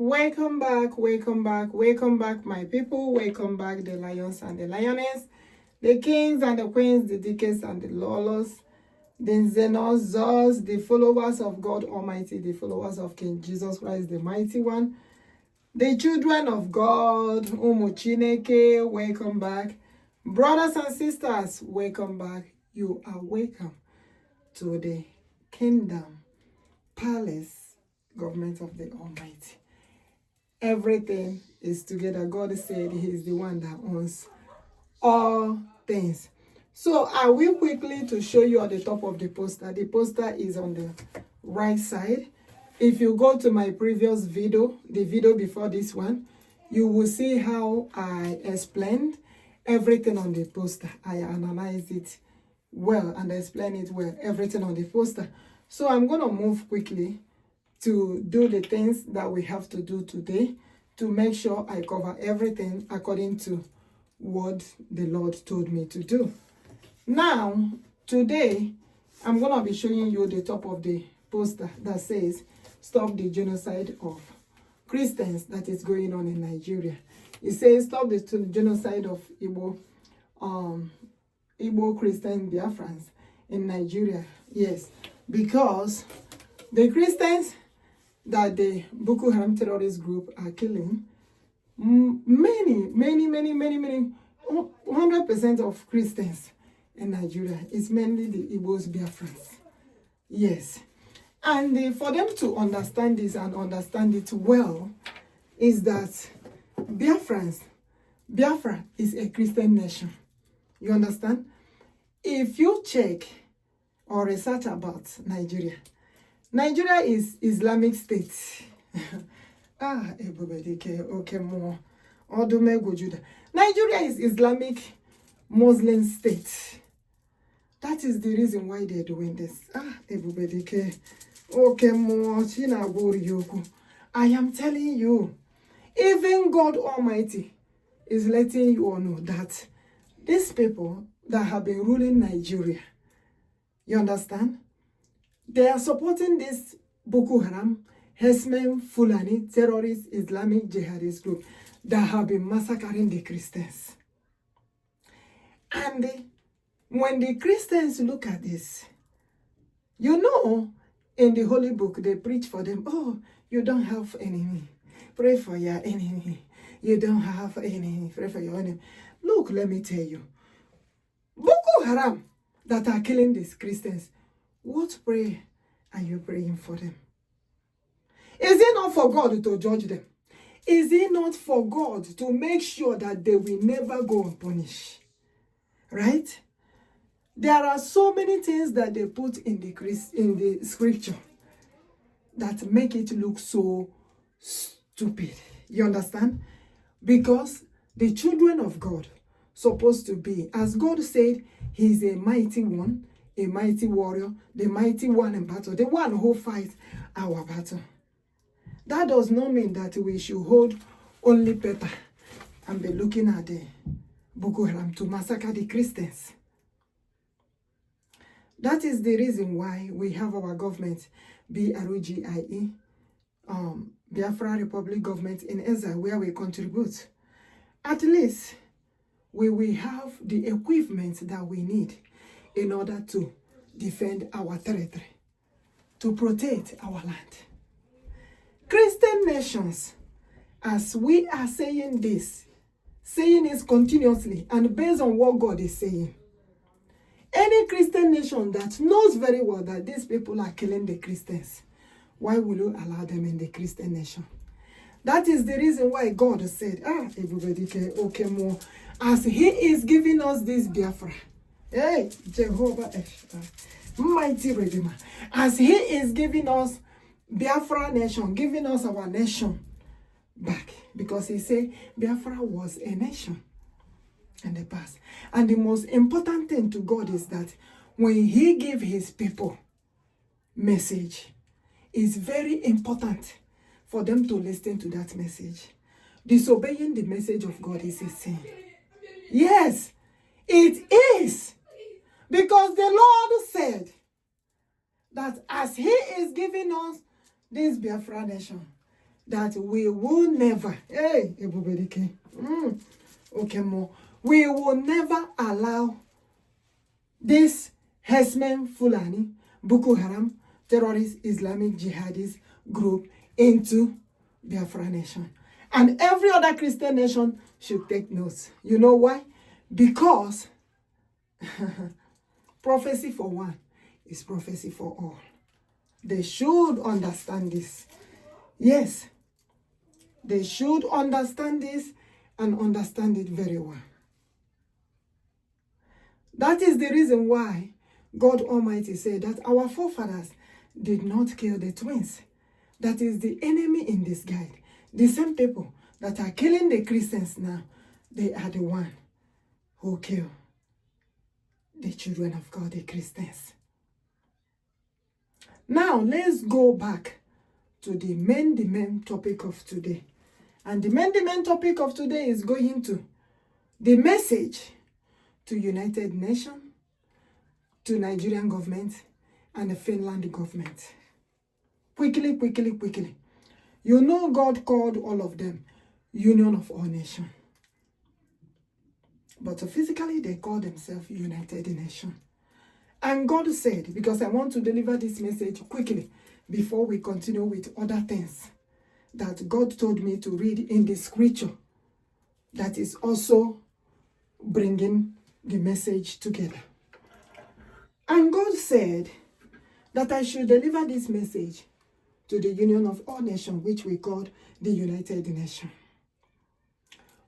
Welcome back, my people. Welcome back, the lions and the lioness, the kings and the queens, the deacons and the lawless, the zenos, the followers of God Almighty, the followers of King Jesus Christ, the Mighty One, the children of God, Umu Chineke, welcome back. Brothers and sisters, welcome back. You are welcome to the kingdom, palace, government of the Almighty. Everything is together. God said He is the one that owns all things. So I will quickly to show you at the top of the poster. The poster is on the right side. If you go to my previous video, the video before this one, you will see how I explained everything on the poster. I analyzed it well and explained it well, everything on the poster. So I'm going to move quickly to do the things that we have to do today to make sure I cover everything according to what the Lord told me to do. Now, today, I'm going to be showing you the top of the poster that says, stop the genocide of Christians that is going on in Nigeria. It says, stop the genocide of Igbo Christian Biafrans in Nigeria. Yes, because the Christians that the Bokoharam terrorist group are killing, many, 100% of Christians in Nigeria is mainly the Igbo-Biafrans. Yes. And for them to understand this and understand it well, is that Biafra is a Christian nation. You understand? If you check or research about Nigeria is Islamic State. Okay, more. Nigeria is Islamic Muslim state. That is the reason why they're doing this. Okay, more. I am telling you, even God Almighty is letting you all know that these people that have been ruling Nigeria, you understand? They are supporting this Bokoharam Mesn Fulani terrorist Islamic Jihadist group that have been massacring the Christians. And when the Christians look at this, you know, in the Holy Book, they preach for them, oh, you don't have enemy. Pray for your enemy. You don't have enemy. Pray for your enemy. Look, let me tell you. Boko Haram that are killing these Christians, what prayer are you praying for them? Is it not for God to judge them? Is it not for God to make sure that they will never go unpunished? Right? There are so many things that they put in the scripture that make it look so stupid. You understand? Because the children of God supposed to be, as God said, He's a mighty one, a mighty warrior, the mighty one in battle, the one who fights our battle. That does not mean that we should hold only paper and be looking at the Boko Haram to massacre the Christians. That is the reason why we have our government, BRGIE, Biafra Republic Government in exile, where we contribute. At least we will have the equipment that we need in order to defend our territory, to protect our land. Christian nations, as we are saying this continuously and based on what God is saying, any Christian nation that knows very well that these people are killing the Christians, why will you allow them in the Christian nation? That is the reason why God said, everybody, okay, more. As He is giving us this Biafra, hey, Jehovah, mighty Redeemer, as He is giving us Biafra Nation, giving us our nation back, because He said Biafra was a nation in the past. And the most important thing to God is that when He gave His people message, it's very important for them to listen to that message. Disobeying the message of God is a sin. Yes, it is. Because the Lord said that as He is giving us this Biafra nation, that we will never, hey, okay, more, we will never allow this herdsmen Fulani, Bokoharam Terrorist Islamic Jihadist group into Biafra Nation. And every other Christian nation should take notes. You know why? Because prophecy for one is prophecy for all. They should understand this. Yes, they should understand this and understand it very well. That is the reason why God Almighty said that our forefathers did not kill the twins. That is the enemy in this guide. The same people that are killing the Christians now, they are the one who kill the children of God, the Christians. Now, let's go back to the main topic of today. And the main topic of today is going to the message to United Nations, to Nigerian government, and the Finland government. Quickly. You know God called all of them Union of All Nations. But physically, they call themselves United Nations. And God said, because I want to deliver this message quickly before we continue with other things that God told me to read in the scripture that is also bringing the message together. And God said that I should deliver this message to the Union of All Nations, which we call the United Nations.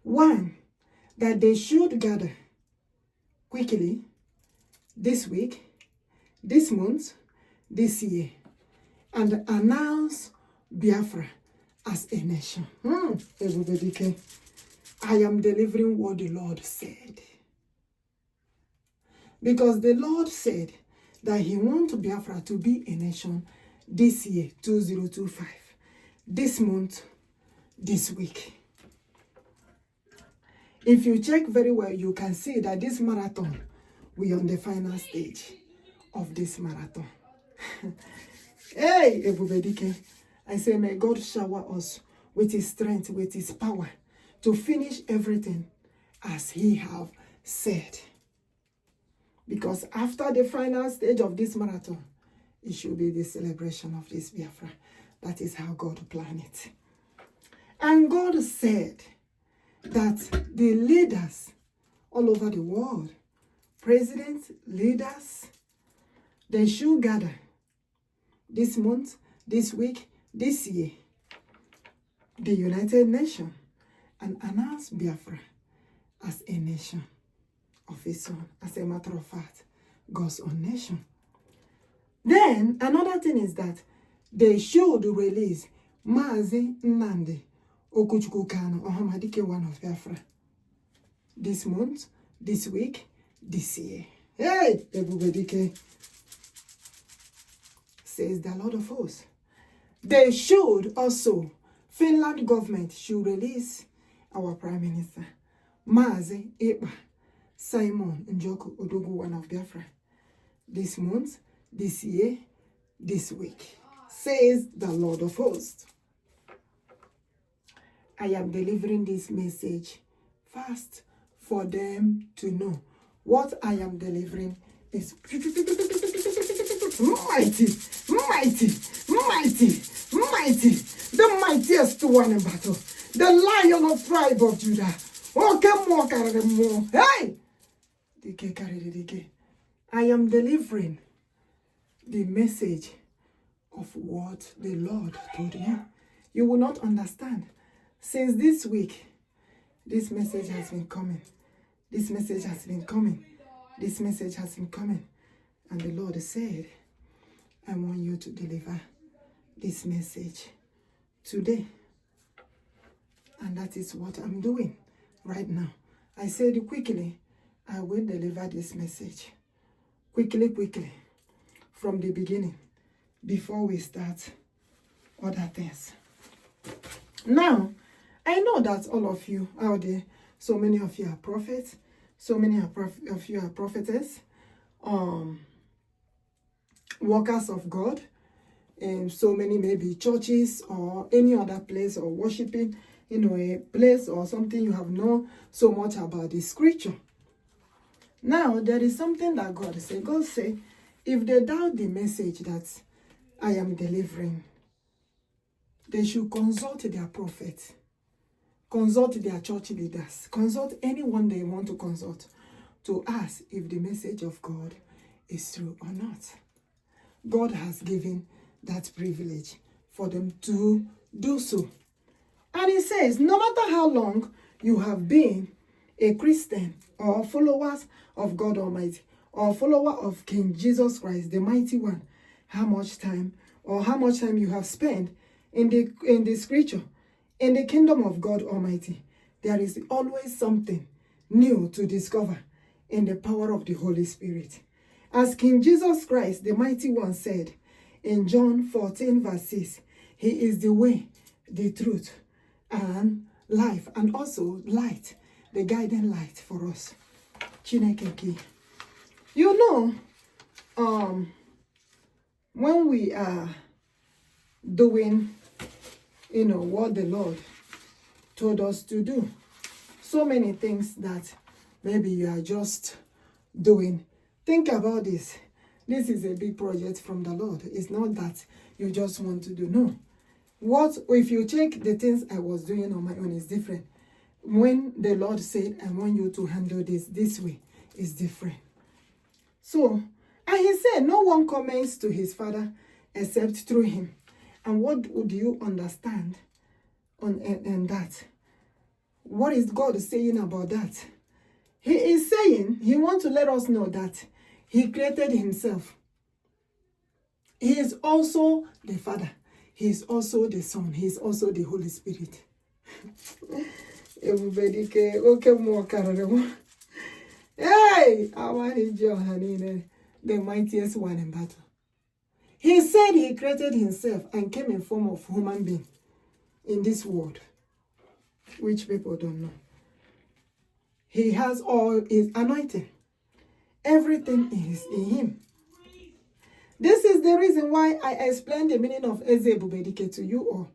One, that they should gather quickly this week, this month, this year, and announce Biafra as a nation. Everybody, I am delivering what the Lord said. Because the Lord said that He wants Biafra to be a nation this year, 2025, this month, this week. If you check very well, you can see that this marathon, we are on the final stage of this marathon. Hey, everybody, I say, may God shower us with His strength, with His power to finish everything as He have said. Because after the final stage of this marathon, it should be the celebration of this Biafra. That is how God planned it. And God said that the leaders all over the world, presidents, leaders, they should gather this month, this week, this year, the United Nations, and announce Biafra as a nation of its own. As a matter of fact, God's own nation. Then, another thing is that they should release Mazi, Nnamdi, Okwuchukwu, Kanu-Ohamadike, one of Biafra, this month, this week, this year. Hey, everybody, says the Lord of hosts. They should also, Finland government should release our Prime Minister, Mazi, Ekpa, Simon, Njoku, Odogwu, one of Biafra, this month, this year, this week, says the Lord of hosts. I am delivering this message fast for them to know what I am delivering is mighty, the mightiest one in battle, the Lion of tribe of Judah. Hey! I am delivering the message of what the Lord told you. You will not understand. Since this week, this message has been coming. This message has been coming. This message has been coming. And the Lord said, I want you to deliver this message today. And that is what I'm doing right now. I said quickly, I will deliver this message. Quickly, from the beginning, before we start other things. Now, I know that all of you out there, so many of you are prophets, so many of you are prophetess, workers of God, so many maybe churches or any other place, or worshiping, a place or something you have known so much about the scripture. Now, there is something that God said. God said, if they doubt the message that I am delivering, they should consult their prophets, consult their church leaders, consult anyone they want to consult to ask if the message of God is true or not. God has given that privilege for them to do so. And he says, no matter how long you have been a Christian or followers of God Almighty or follower of King Jesus Christ, the Mighty One, how much time you have spent in the scripture, in the kingdom of God Almighty, there is always something new to discover in the power of the Holy Spirit. As King Jesus Christ, the Mighty One, said in John 14 verse 6, he is the way, the truth, and life, and also light, the guiding light for us. Chineke. When we are doing, what the Lord told us to do, so many things that maybe you are just doing. Think about this. This is a big project from the Lord. It's not that you just want to do. No. What if you check the things I was doing on my own is different. When the Lord said, I want you to handle this way, is different. So, and he said, no one comes to his Father except through him. And what would you understand on that? What is God saying about that? He is saying, he wants to let us know that he created himself. He is also the Father. He is also the Son. He is also the Holy Spirit. Hey, the mightiest one in battle. He said he created himself and came in form of human being in this world, which people don't know. He has all his anointing. Everything is in him. This is the reason why I explained the meaning of Igbo-Biafra to you all.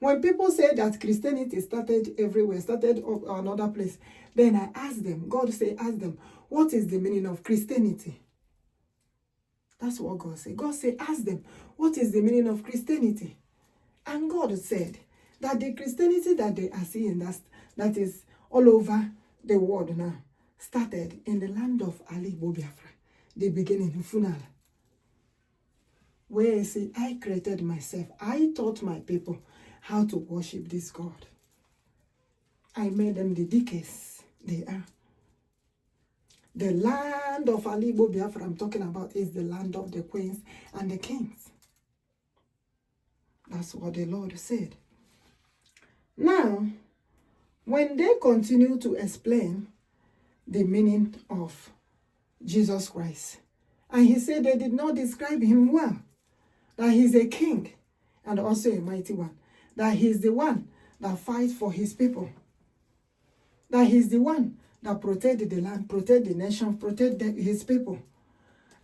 When people say that Christianity started everywhere, started another place, then I ask them, God say, ask them, what is the meaning of Christianity? That's what God said. God said, ask them, what is the meaning of Christianity? And God said that the Christianity that they are seeing, that is all over the world now, started in the land of Igbo-Biafra, the beginning in Funala, where he said, I created myself. I taught my people how to worship this God. I made them the dikes they are. The land of Igbo-Biafra I'm talking about is the land of the queens and the kings. That's what the Lord said. Now, when they continue to explain the meaning of Jesus Christ, and he said they did not describe him well, that he's a king and also a mighty one, that he's the one that fights for his people, that he's the one that protected the land, protect the nation, protect his people.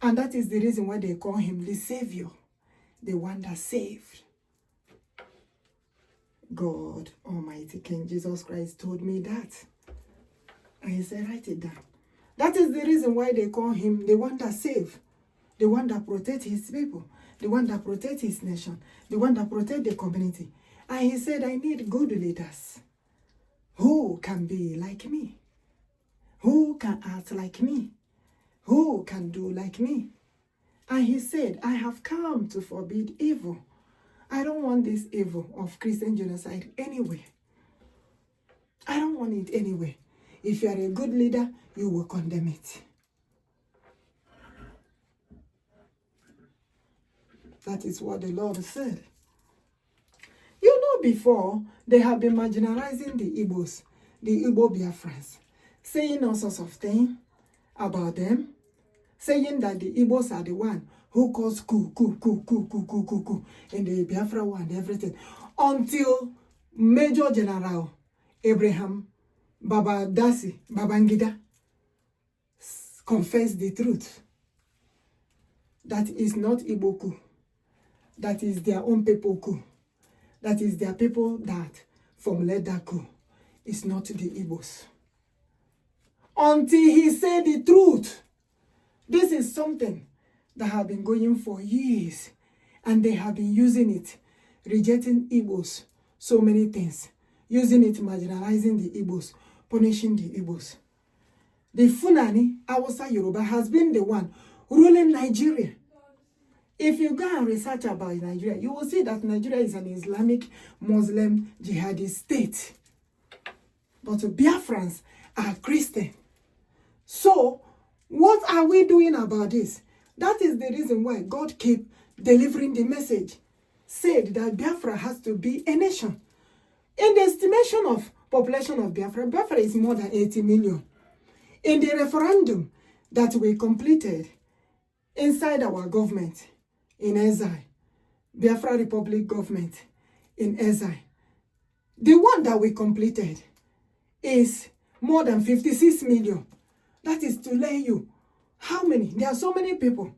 And that is the reason why they call him the Savior, the one that saved. God Almighty, King Jesus Christ told me that. And he said, write it down. That is the reason why they call him the one that saved, the one that protects his people, the one that protects his nation, the one that protects the community. And he said, I need good leaders who can be like me, who can act like me, who can do like me. And he said, I have come to forbid evil. I don't want this evil of Christian genocide anywhere. I don't want it anywhere. If you are a good leader, you will condemn it. That is what the Lord said. You know, before, they have been marginalizing the Igbos, the Igbo-Biafrans, saying all sorts of things about them, saying that the Igbos are the one who caused coup in the Biafra war and everything, until Major General Abraham Babangida confessed the truth. That is not Igbo coup. that is their own people coup. That is their people that formulate that coup. It's not the Igbos. Until he said the truth. This is something that have been going for years. And they have been using it, rejecting Igbos, so many things. Using it, marginalizing the Igbos, punishing the Igbos. The Fulani, Hausa, Yoruba, has been the one ruling Nigeria. If you go and research about Nigeria, you will see that Nigeria is an Islamic Muslim jihadist state. But Biafrans are Christian. So, what are we doing about this? That is the reason why God kept delivering the message. Said that Biafra has to be a nation. In the estimation of population of Biafra, Biafra is more than 80 million. In the referendum that we completed inside our government in Exile, Biafra Republic government in Exile, the one that we completed is more than 56 million. That is to let you how many? There are so many people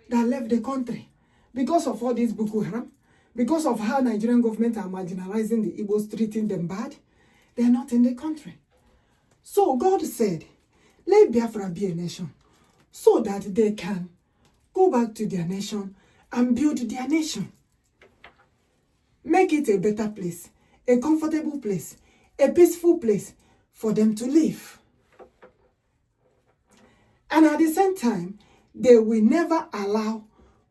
that left the country because of all this Bokoharam, because of how Nigerian government are marginalizing the Igbos, treating them bad. They are not in the country. So God said, let Biafra be a nation so that they can go back to their nation and build their nation. Make it a better place, a comfortable place, a peaceful place for them to live. And at the same time, they will never allow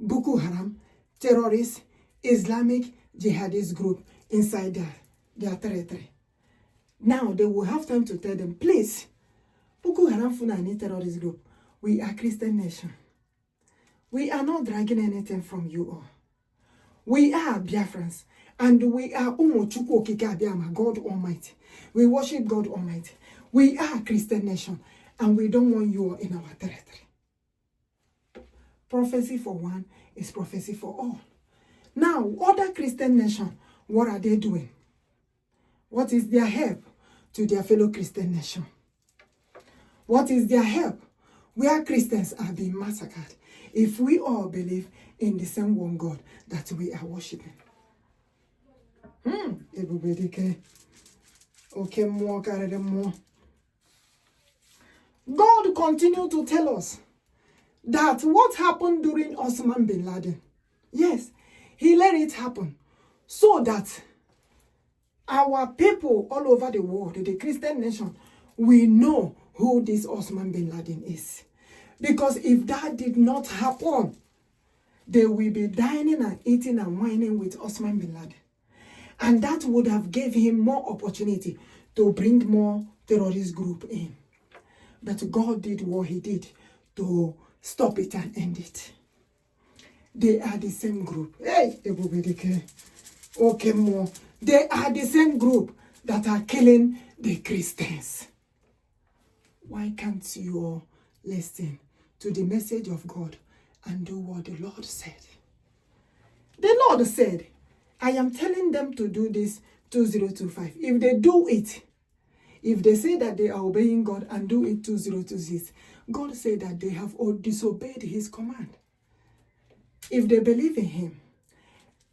Bokoharam terrorist Islamic jihadist group inside their territory. Now they will have time to tell them, please, Bokoharam Fulani terrorist group, we are Christian nation. We are not dragging anything from you all. We are Biafrans, and we are Okwuchukwu, God Almighty. We worship God Almighty. We are Christian nation, and we don't want you all in our territory. Prophecy for one is prophecy for all. Now, other Christian nations, what are they doing? What is their help to their fellow Christian nation? What is their help where Christians are being massacred if we all believe in the same one God that we are worshiping? Okay, more, carry more. God continued to tell us that what happened during Osman bin Laden, yes, he let it happen so that our people all over the world, the Christian nation, we know who this Osman bin Laden is. Because if that did not happen, they will be dining and eating and whining with Osman bin Laden. And that would have gave him more opportunity to bring more terrorist group in. But God did what he did to stop it and end it. They are the same group. Hey, okay, more. They are the same group that are killing the Christians. Why can't you all listen to the message of God and do what the Lord said? The Lord said, I am telling them to do this 2025. If they do it, if they say that they are obeying God and do it 2026, God said that they have disobeyed his command. If they believe in him,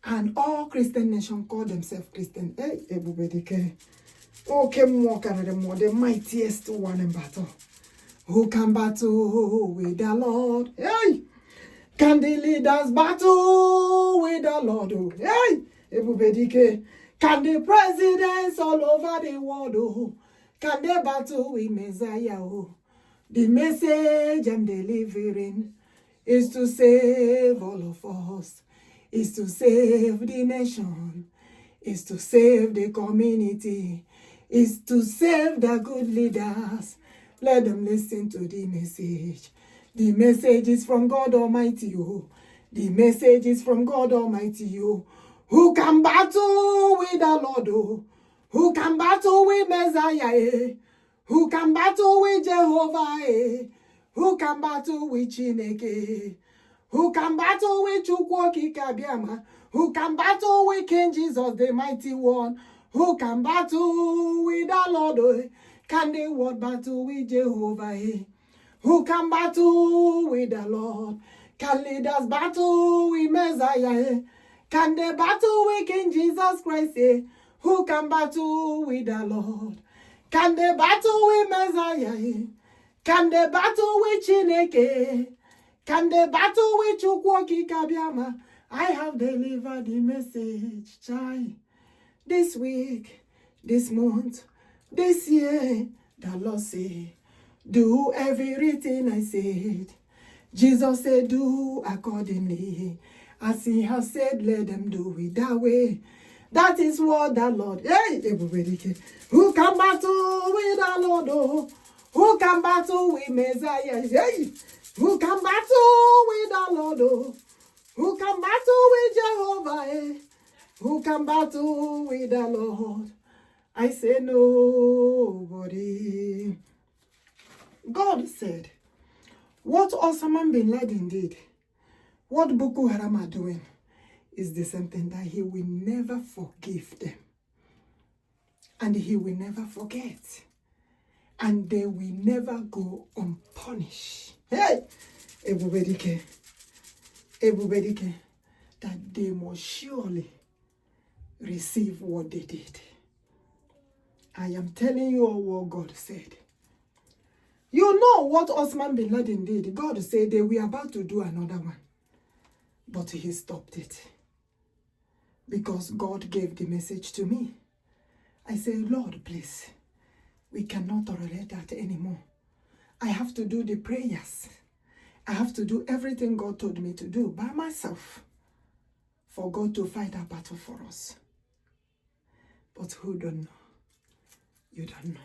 and all Christian nations call themselves Christian, the mightiest one in battle. Who can battle with the Lord? Hey! Can the leaders battle with the Lord? Hey! Can the presidents all over the world, can they battle with Messiah? The message I'm delivering is to save all of us, is to save the nation, is to save the community, is to save the good leaders. Let them listen to the message. The message is from God Almighty. The message is from God Almighty. Who can battle with the Lord? Who can battle with Messiah? Who can battle with Jehovah? Who can battle with Chineke? Who can battle with Chukwu? Who can battle with King Jesus, the mighty one? Who can battle with the Lord? Can the world battle with Jehovah? Who can battle with the Lord? Can leaders battle with Messiah? Can they battle with King Jesus Christ? Eh? Who can battle with the Lord? Can they battle with Messiah? Eh? Can they battle with Chineke? Can they battle with Chukwoki Kabiama? I have delivered the message, child. This week, this month, this year, the Lord said, do everything I said. Jesus said, do accordingly. As he has said, let them do it that way. That is what the Lord, hey, everybody, who can battle with the Lord, oh? Who can battle with Messiah? Hey, who can battle with the Lord, oh? Who can battle with Jehovah? Eh? Who can battle with the Lord? I say nobody. God said, what Osama bin Laden did, what Bokoharam are doing, is the same thing, that he will never forgive them. And he will never forget. And they will never go unpunished. Hey! Everybody care. Everybody care. That they must surely receive what they did. I am telling you all what God said. You know what Osman bin Laden did. God said they were about to do another one. But he stopped it. Because God gave the message to me. I said, Lord, please, we cannot tolerate that anymore. I have to do the prayers. I have to do everything God told me to do by myself for God to fight that battle for us. But who don't know? You don't know.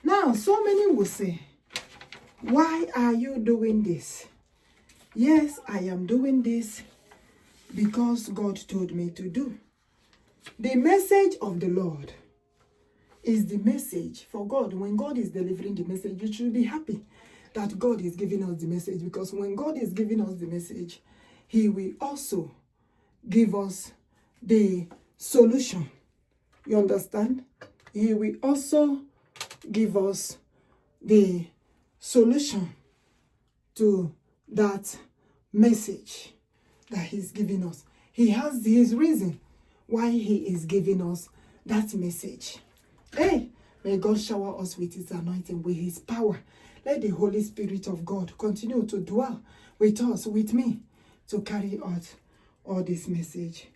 Now, so many will say, why are you doing this? Yes, I am doing this because God told me to do. The message of the Lord is the message for God. When God is delivering the message, you should be happy that God is giving us the message, because when God is giving us the message, he will also give us the solution. You understand? He will also give us the solution to that message that he's giving us. He has his reason why he is giving us that message. Hey, may God shower us with his anointing, with his power. Let the Holy Spirit of God continue to dwell with us, with me, to carry out all this message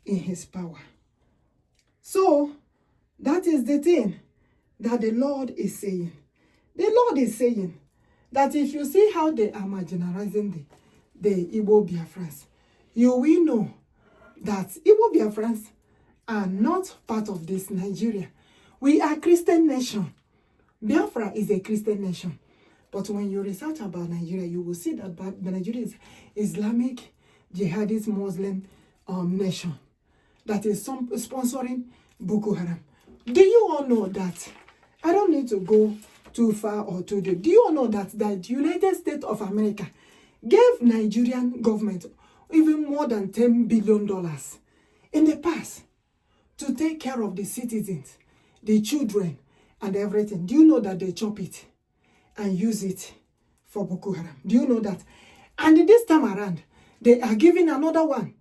in his power. So, that is the thing that the Lord is saying. The Lord is saying that if you see how they are marginalizing the Igbo-Biafrans, you will know that Igbo-Biafrans are not part of this Nigeria. We are Christian nation. Biafra is a Christian nation. But when you research about Nigeria, you will see that Nigeria is Islamic Jihadist Muslim nation that is sponsoring Boko Haram. Do you all know that? I don't need to go too far or too deep. Do you all know that the United States of America gave Nigerian government even more than $10 billion in the past to take care of the citizens, the children, and everything? Do you know that they chop it and use it for Boko Haram? Do you know that? And this time around, they are giving another one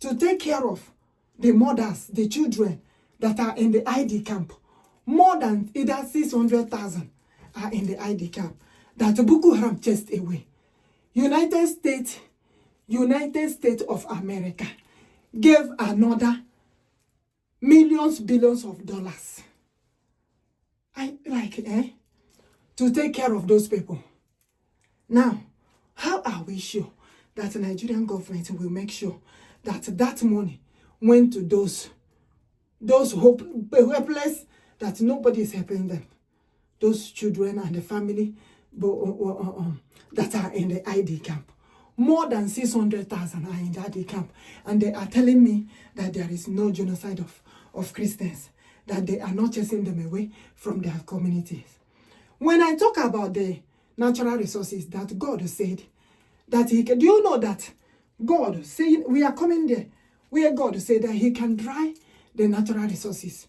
to take care of the mothers, the children that are in the ID camp. More than either 600,000 are in the ID camp that Boko Haram chased away. United States of America gave another billions of dollars. To take care of those people. Now, how are we sure that the Nigerian government will make sure that that money went to those hopeless, that nobody is helping them? Those children and the family that are in the ID camp. More than 600,000 are in the ID camp. And they are telling me that there is no genocide of Christians, that they are not chasing them away from their communities. When I talk about the natural resources that God said that he can, do you know that God saying, we are coming there, where God said that he can dry the natural resources,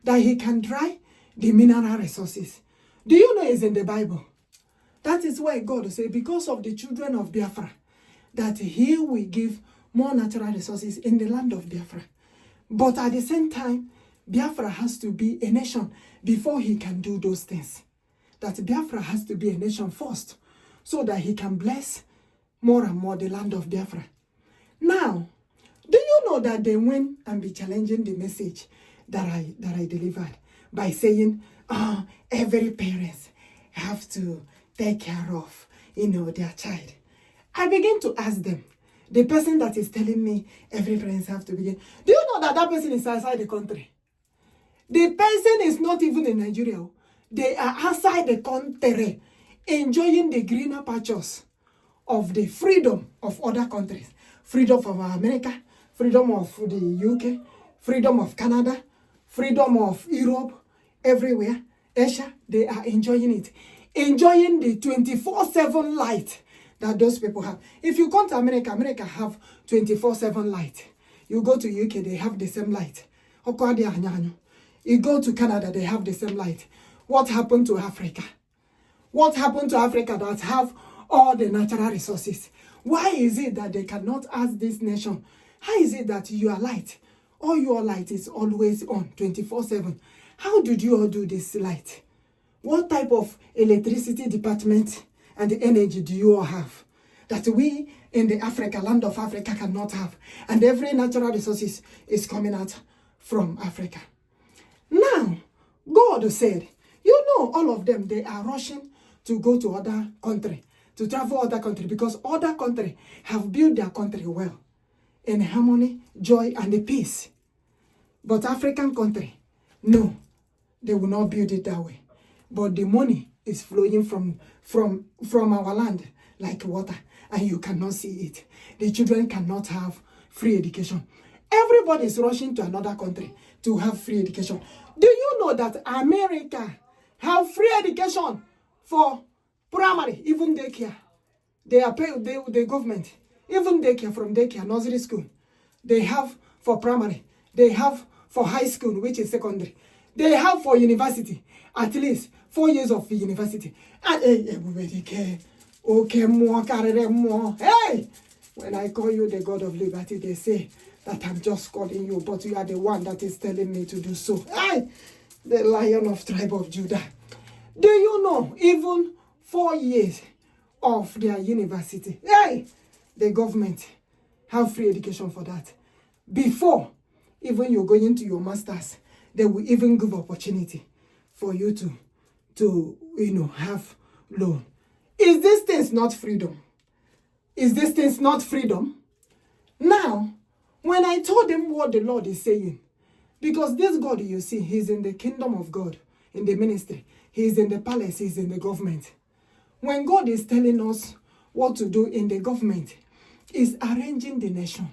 that he can dry the mineral resources. Do you know it's in the Bible? That is why God said, because of the children of Biafra, that he will give more natural resources in the land of Biafra. But at the same time, Biafra has to be a nation before he can do those things. That Biafra has to be a nation first, so that he can bless more and more the land of Biafra. Now, do you know that they went and be challenging the message that I delivered by saying, every parent have to take care of, their child? I begin to ask them, the person that is telling me every parent have to begin, do you know that that person is outside the country? The person is not even in Nigeria. They are outside the country, enjoying the greener pastures of the freedom of other countries. Freedom of America, freedom of the UK, freedom of Canada, freedom of Europe, everywhere. Asia, they are enjoying it. Enjoying the 24/7 light that those people have. If you come to America, America have 24/7 light. You go to UK, they have the same light. You go to Canada, they have the same light. What happened to Africa? What happened to Africa that have all the natural resources? Why is it that they cannot ask this nation, how is it that your light, all your light is always on 24/7? How did you all do this light? What type of electricity department and the energy do you all have that we in the Africa, land of Africa, cannot have? And every natural resources is coming out from Africa. Now, God said, all of them, they are rushing to go to other country, to travel other country, because other country have built their country well, in harmony, joy, and peace. But African country, no, they will not build it that way. But the money is flowing from our land like water, and you cannot see it. The children cannot have free education. Everybody is rushing to another country to have free education. Do you know that America have free education for primary, even daycare? They are paid, the government, even daycare, from daycare, nursery school. They have for primary. They have for high school, which is secondary. They have for university, at least 4 years of university. And everybody care. Okay, more, carry more. Hey! When I call you the God of liberty, they say that I'm just calling you, but you are the one that is telling me to do so. Hey! The Lion of tribe of Judah. Do you know, even 4 years of their university, hey, the government have free education for that. Before even you're going into your masters, they will even give opportunity for you to have loan. Is this thing not freedom? Is this thing not freedom? Now, when I told them what the Lord is saying, because this God you see, he's in the kingdom of God, in the ministry. He's in the palace, he's in the government. When God is telling us what to do in the government, is arranging the nation,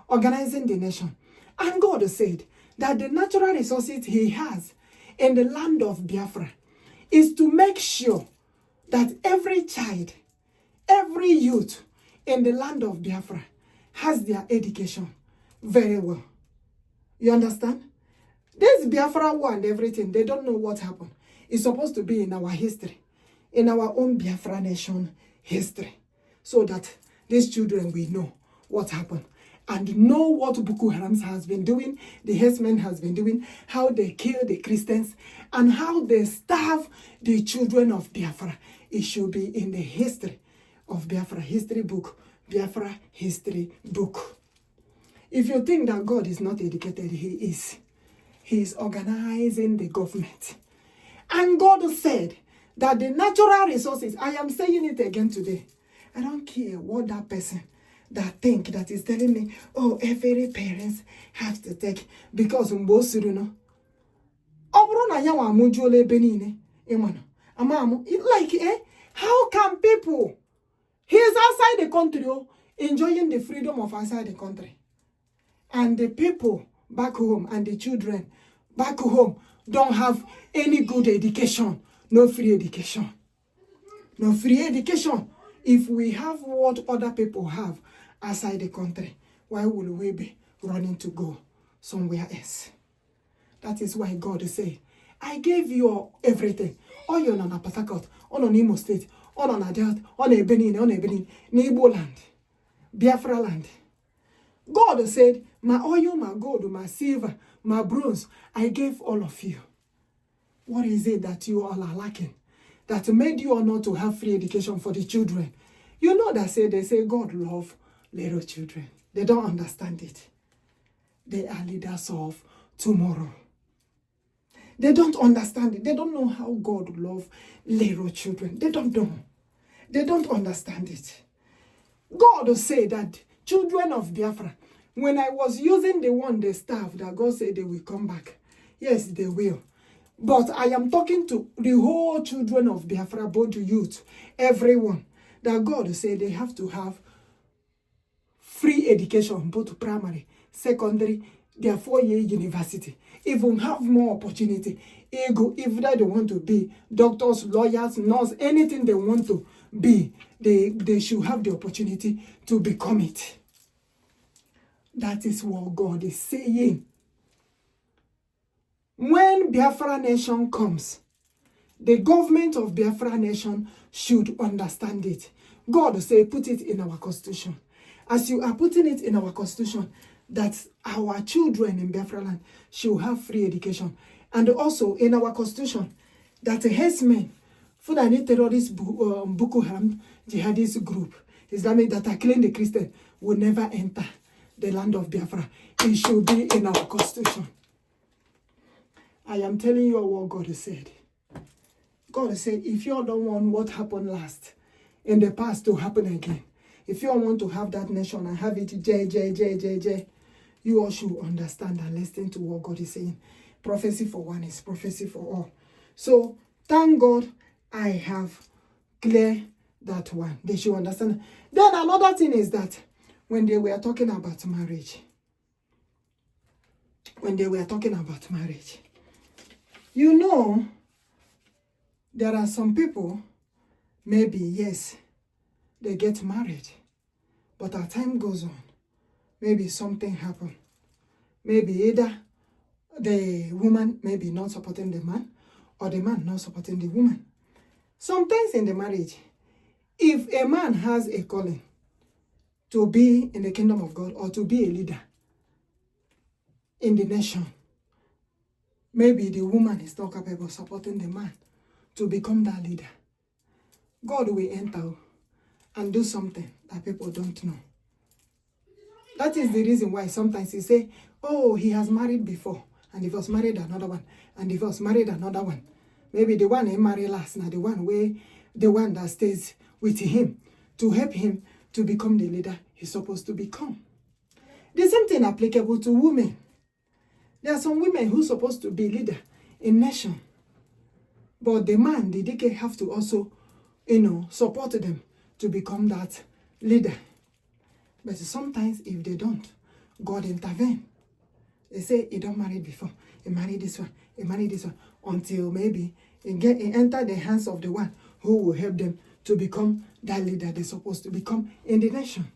organizing the nation. And God said that the natural resources he has in the land of Biafra is to make sure that every child, every youth in the land of Biafra has their education very well. You understand? This Biafra war and everything, they don't know what happened. It's supposed to be in our history, in our own Biafra Nation history, so that these children will know what happened and know what Bokoharam has been doing, the Mesn has been doing, how they kill the Christians, and how they starve the children of Biafra. It should be in the history of Biafra, history book, Biafra history book. If you think that God is not educated, he is. He is organizing the government. And God said that the natural resources, I am saying it again today, I don't care what that person that think that is telling me, oh, every parents have to take, because like, how can people, he is outside the country, enjoying the freedom of outside the country, and the people back home and the children back home don't have any good education, no free education. No free education. If we have what other people have outside the country, why will we be running to go somewhere else? That is why God said, I gave you everything. All you're on Port Harcourt, all on Imo State, all on Adelta, all on Benin, Igbo land, Biafra land. God said, my oil, my gold, my silver, my bronze, I gave all of you. What is it that you all are lacking that made you all not to have free education for the children? You know that they say God love little children. They don't understand it. They are leaders of tomorrow. They don't understand it. They don't know how God loves little children. They don't know. They don't understand it. God said that children of Biafra, when I was using the staff that God said they will come back, yes, they will. But I am talking to the whole children of Biafra, both youth, everyone, that God said they have to have free education, both primary, secondary, their 4-year university, even have more opportunity. If they want to be doctors, lawyers, nurses, anything they want to be, they should have the opportunity to become it. That is what God is saying. When Biafra Nation comes, the government of Biafra Nation should understand it. God say, put it in our constitution. As you are putting it in our constitution, that our children in Biafra land should have free education. And also in our constitution, that herdsmen, Finland terrorist Bokoharam Jihadist group, Islamic that are killing the Christian, will never enter the land of Biafra. It should be in our constitution. I am telling you what God said. God said, if you don't want what happened last in the past to happen again, if you want to have that nation and have it you all should understand and listen to what God is saying. Prophecy for one is prophecy for all. So, thank God I have cleared that one. They should understand. Then another thing is that when they were talking about marriage, you know, there are some people, maybe, yes, they get married, but as time goes on, maybe something happens. Maybe either the woman maybe not supporting the man, or the man not supporting the woman. Sometimes in the marriage, if a man has a calling to be in the kingdom of God or to be a leader in the nation, maybe the woman is not capable of supporting the man to become that leader. God will enter and do something that people don't know. That is the reason why sometimes you say, oh, he has married before, and he was married another one, and he was married another one. Maybe the one he married last, now the one that stays with him to help him to become the leader he's supposed to become. The same thing applicable to women. There are some women who are supposed to be leader in nation, but the man, the DK, have to also, support them to become that leader. But sometimes if they don't, God intervene. They say he don't marry before, he married this one, he married this one, until maybe it enter the hands of the one who will help them to become that leader they're supposed to become in the nation.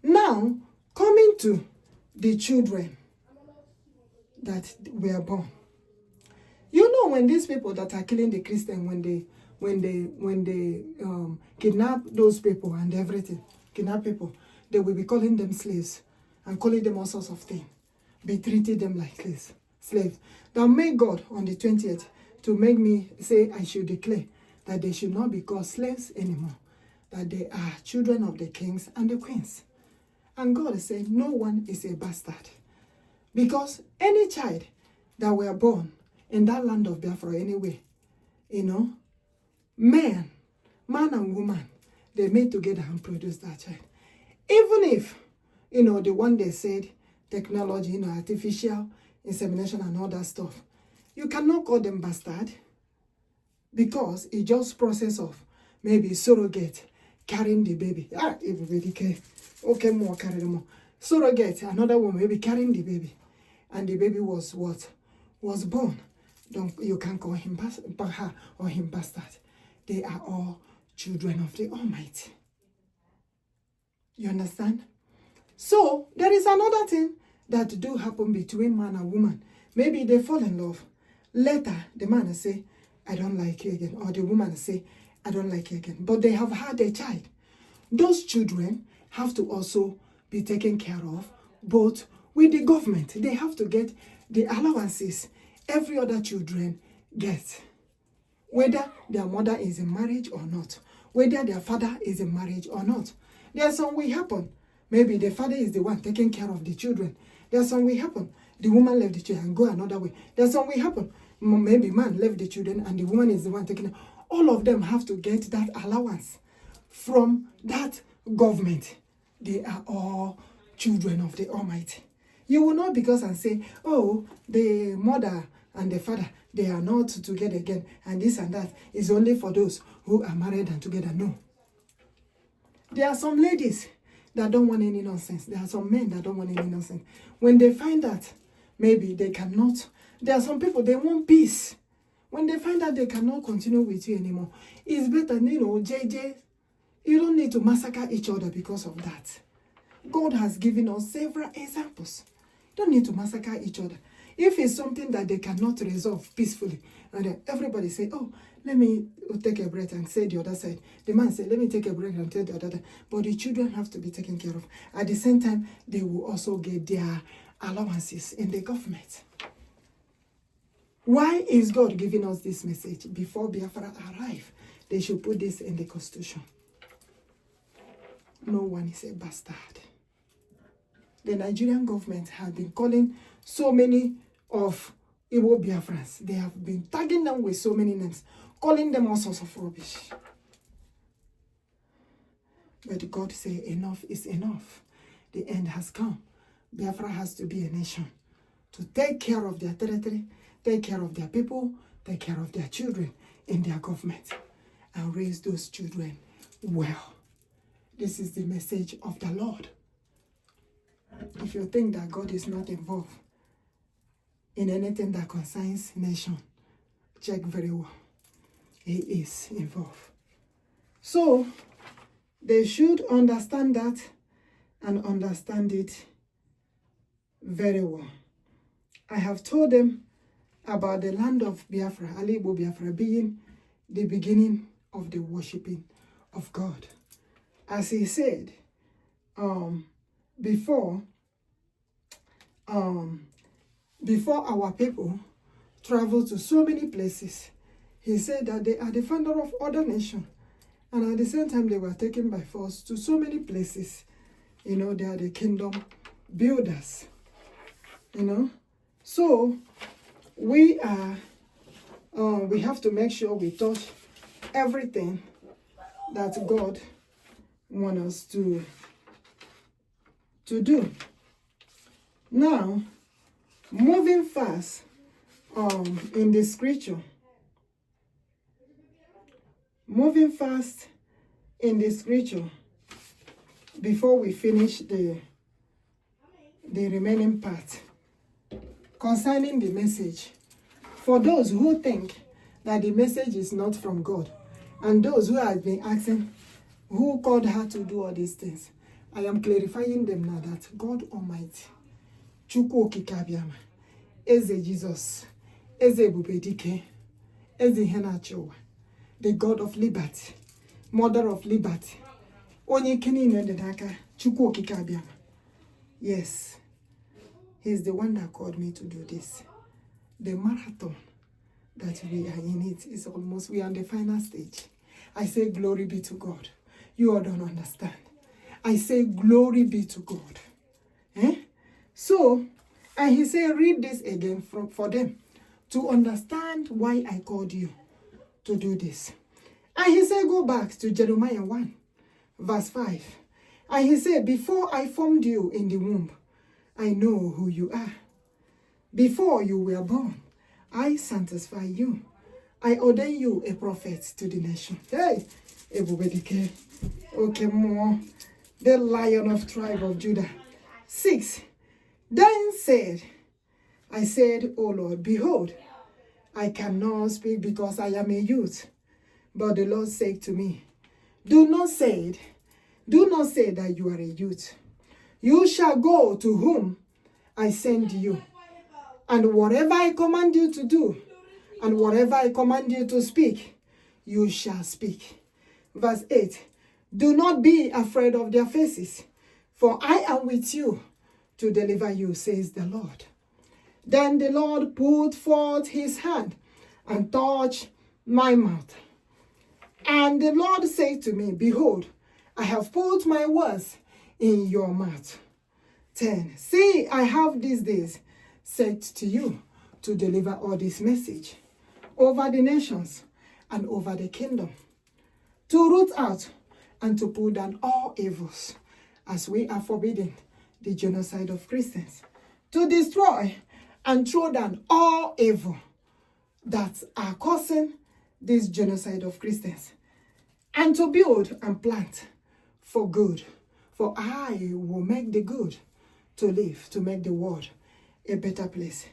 Now, coming to the children that were born. You know, when these people that are killing the Christian, when they kidnap those people and everything, kidnap people, they will be calling them slaves and calling them all sorts of things. Be treating them like slaves. Now may God on the 20th to make me say I should declare that they should not be called slaves anymore, that they are children of the kings and the queens. And God said no one is a bastard. Because any child that were born in that land of Biafra anyway, man and woman, they made together and produced that child. Even if, the one they said, technology, artificial insemination and all that stuff, you cannot call them bastard because it's just process of maybe surrogate carrying the baby. Everybody care. Okay, more carry them more. Surrogate, another one maybe carrying the baby. And the baby was what? Was born. You can't call him her or him bastard. They are all children of the Almighty. You understand? So, there is another thing that do happen between man and woman. Maybe they fall in love. Later, the man will say, I don't like you again. Or the woman will say, I don't like you again. But they have had a child. Those children have to also be taken care of But with the government, they have to get the allowances every other children get, whether their mother is in marriage or not, whether their father is in marriage or not. There's some will happen. Maybe the father is the one taking care of the children. There's some will happen. The woman left the children and go another way. There's some will happen. Maybe man left the children and the woman is the one taking care. All of them have to get that allowance from that government. They are all children of the Almighty. You will not because and say, oh, the mother and the father, they are not together again, and this and that is only for those who are married and together. No. There are some ladies that don't want any nonsense. There are some men that don't want any nonsense. When they find that maybe they cannot, there are some people, they want peace. When they find out they cannot continue with you anymore, it's better, JJ, you don't need to massacre each other because of that. God has given us several examples. You don't need to massacre each other. If it's something that they cannot resolve peacefully, and then everybody say, oh, let me take a breath and say the other side. The man said, let me take a breath and tell the other side. But the children have to be taken care of. At the same time, they will also get their allowances in the government. Why is God giving us this message? Before Biafra arrive, they should put this in the constitution. No one is a bastard. The Nigerian government has been calling so many of Igbo-Biafrans. They have been tagging them with so many names, calling them all sorts of rubbish. But God said, enough is enough. The end has come. Biafra has to be a nation to take care of their territory, take care of their people, take care of their children in their government, and raise those children well. This is the message of the Lord. If you think that God is not involved in anything that concerns nation, check very well. He is involved. So, they should understand that and understand it very well. I have told them about the land of Biafra, Igbo-Biafra being the beginning of the worshiping of God. As he said, before our people traveled to so many places, he said that they are the founder of other nations. And at the same time, they were taken by force to so many places. They are the kingdom builders. So we have to make sure we touch everything that God wants us to do. Now, moving fast in the scripture. Moving fast in the scripture before we finish the remaining part concerning the message. For those who think that the message is not from God, and those who have been asking who called her to do all these things, I am clarifying them now that God Almighty, Chukwu Okike, Eze Jesus, Eze Ebubedike, Eze Henachowa, the God of liberty, Mother of liberty, Onye Kenine Denaka, Chukwu Okike. Yes, He's the one that called me to do this. The marathon that we are in it is almost, we are on the final stage. I say glory be to God. You all don't understand. I say glory be to God. So, and he said, read this again for them to understand why I called you to do this. And he said, go back to Jeremiah 1, verse 5. And he said, before I formed you in the womb, I know who you are. Before you were born, I sanctify you. I ordain you a prophet to the nation. Hey, Ebubedike, okay, more. The Lion of tribe of Judah. 6. Then I said, O Lord, behold, I cannot speak because I am a youth. But the Lord said to me, do not say that you are a youth. You shall go to whom I send you. And whatever I command you to do, and whatever I command you to speak, you shall speak. Verse 8. Do not be afraid of their faces, for I am with you to deliver you, says the Lord. Then the Lord put forth his hand and touched my mouth. And the Lord said to me, behold, I have put my words in your mouth. 10. See, I have these days set to you to deliver all this message over the nations and over the kingdom, to root out and to pull down all evils, as we are forbidding the genocide of Christians, to destroy and throw down all evil that are causing this genocide of Christians, and to build and plant for good. For I will make the good to live, to make the world a better place.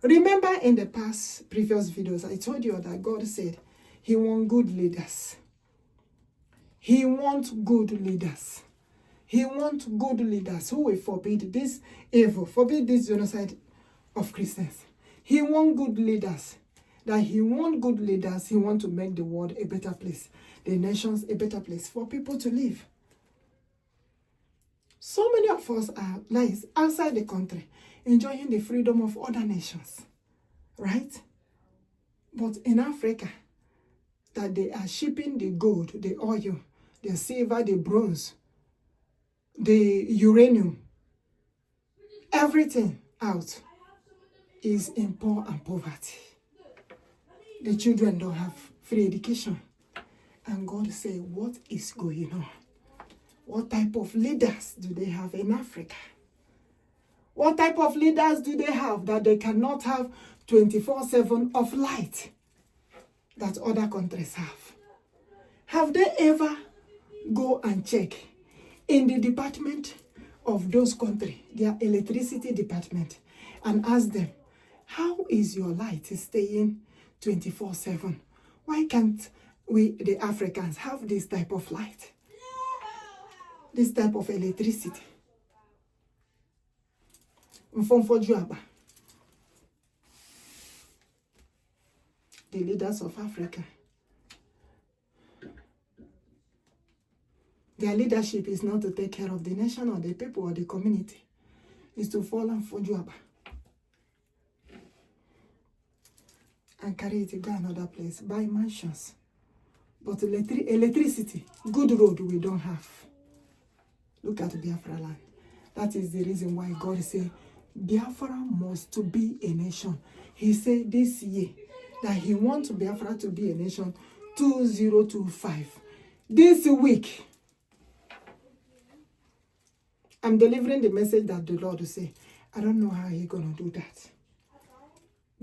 Remember in the previous videos, I told you that God said he wants good leaders. He wants good leaders. He wants good leaders who will forbid this evil, forbid this genocide of Christians. He wants good leaders. That he wants good leaders. He wants to make the world a better place, the nations a better place for people to live. So many of us are outside the country, enjoying the freedom of other nations, right? But in Africa, that they are shipping the gold, the oil, the silver, the bronze, the uranium, everything out is in poor and poverty. The children don't have free education. And God said, what is going on? What type of leaders do they have in Africa? What type of leaders do they have that they cannot have 24/7 of light that other countries have? Have they ever go and check in the department of those countries, their electricity department, and ask them, how is your light staying 24/7? Why can't we, the Africans, have this type of light? This type of electricity? The leaders of Africa, their leadership is not to take care of the nation or the people or the community. It's to fall and fojuaba and carry it to go another place, buy mansions. But electricity, good road we don't have. Look at Biafra land. That is the reason why God said Biafra must to be a nation. He said this year that he wants Biafra to be a nation 2025. This week, I'm delivering the message that the Lord said. I don't know how he's going to do that.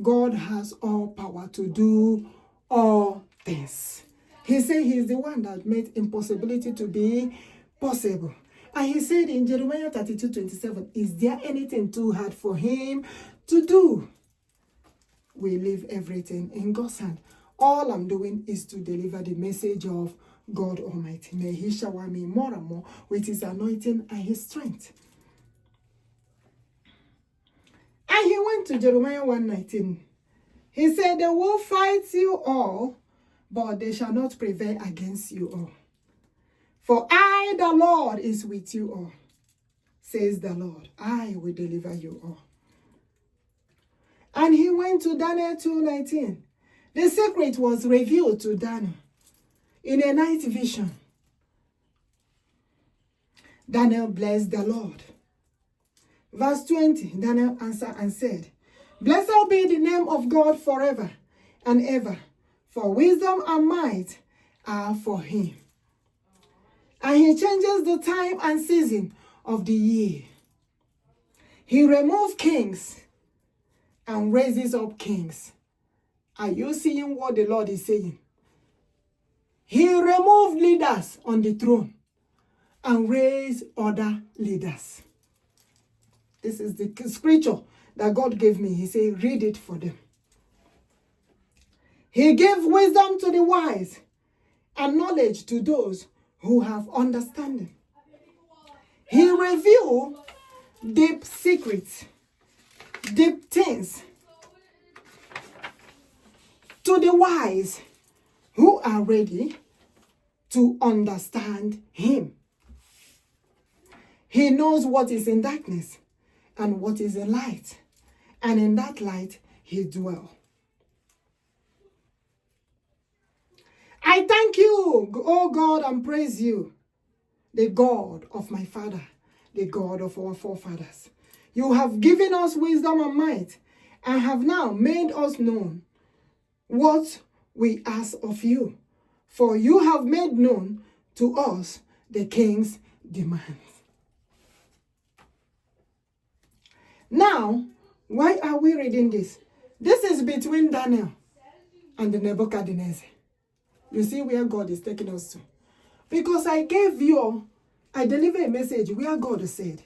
God has all power to do all things. He said he's the one that made impossibility to be possible. And he said in Jeremiah 32:27, is there anything too hard for him to do? We leave everything in God's hand. All I'm doing is to deliver the message of God Almighty. May he shower me more and more with his anointing and his strength. And he went to Jeremiah 1:19. He said, they will fight you all, but they shall not prevail against you all. For I, the Lord, is with you all, says the Lord. I will deliver you all. And he went to Daniel 2:19. The secret was revealed to Daniel in a night vision. Daniel blessed the Lord. Verse 20, Daniel answered and said, blessed be the name of God forever and ever, for wisdom and might are for him. And he changes the time and season of the year. He removes kings and raises up kings. Are you seeing what the Lord is saying? He removed leaders on the throne and raised other leaders. This is the scripture that God gave me. He said, read it for them. He gave wisdom to the wise and knowledge to those who have understanding. He revealed deep secrets, deep things to the wise who are ready to understand him. He knows what is in darkness, and what is in light. And in that light, he dwells. I thank you, oh God, and praise you, the God of my father, the God of our forefathers. You have given us wisdom and might, and have now made us known what we ask of you. For you have made known to us the king's demands. Now, why are we reading this? This is between Daniel and the Nebuchadnezzar. You see where God is taking us to. Because I delivered a message where God said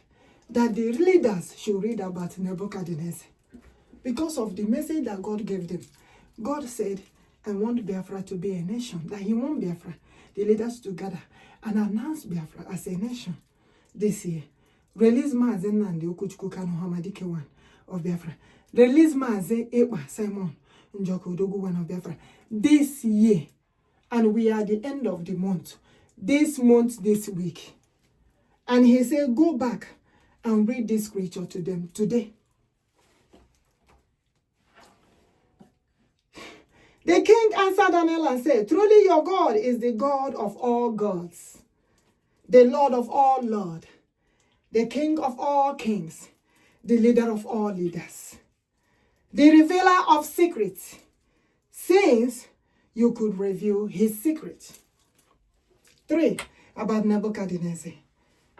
that the leaders should read about Nebuchadnezzar. Because of the message that God gave them. God said, I want Biafra to be a nation. That he wants Biafra, the leaders together, and announce Biafra as a nation this year. Release Mazi Nnamdi Okwuchukwu Kanu-Ohamadike one of Biafra. Release Mazi Ekpa Simon Njoku Odogwu one of Biafra. This year. And we are at the end of the month. This week. And he said, go back and read this scripture to them today. The king answered Daniel and said, truly your God is the God of all gods, the Lord of all lords, the King of all kings, the leader of all leaders, the revealer of secrets, since you could reveal his secret. 3. About Nebuchadnezzar.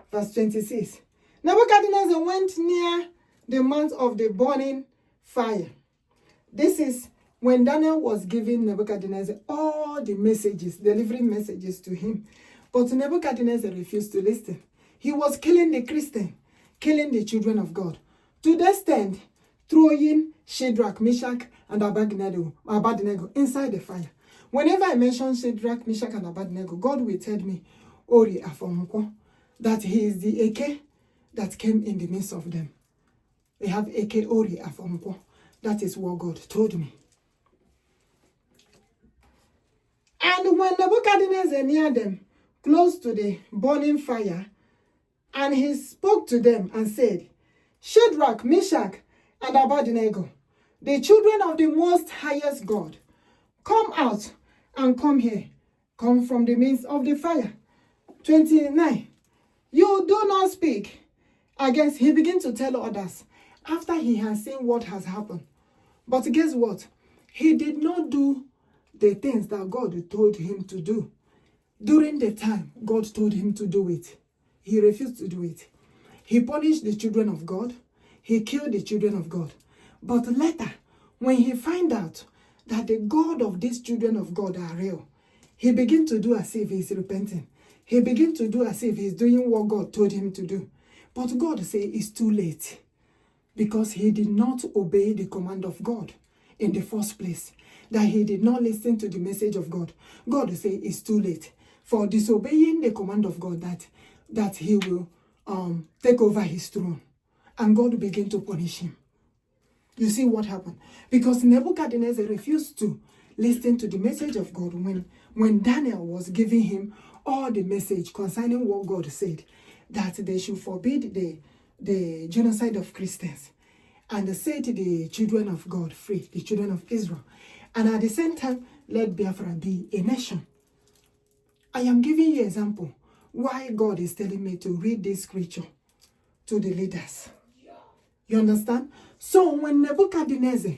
Verse 26. Nebuchadnezzar went near the mount of the burning fire. This is when Daniel was giving Nebuchadnezzar all the messages, delivering messages to him. But Nebuchadnezzar refused to listen. He was killing the Christians, killing the children of God. To the extent, throwing Shadrach, Meshach, and Abednego inside the fire. Whenever I mention Shadrach, Meshach, and Abednego, God will tell me, Ori Afonko, that he is the Eke that came in the midst of them. They have Eke Ori Afonko. That is what God told me. And when Nebuchadnezzar near them, close to the burning fire, and he spoke to them and said, Shadrach, Meshach, and Abednego, the children of the most highest God, come out and come here. Come from the midst of the fire. 29. You do not speak against. He began to tell others after he has seen what has happened. But guess what? He did not do the things that God told him to do. During the time God told him to do it, he refused to do it. He punished the children of God. He killed the children of God. But later, when he found out that the God of these children of God are real, he began to do as if he's repenting. He began to do as if he's doing what God told him to do. But God said it's too late, because he did not obey the command of God in the first place, that he did not listen to the message of God. God said it's too late for disobeying the command of God, that he will take over his throne. And God began to punish him. You see what happened? Because Nebuchadnezzar refused to listen to the message of God when Daniel was giving him all the message concerning what God said, that they should forbid the genocide of Christians and set the children of God free, the children of Israel. And at the same time, let Biafra be a nation. I am giving you an example why God is telling me to read this scripture to the leaders. You understand? So when Nebuchadnezzar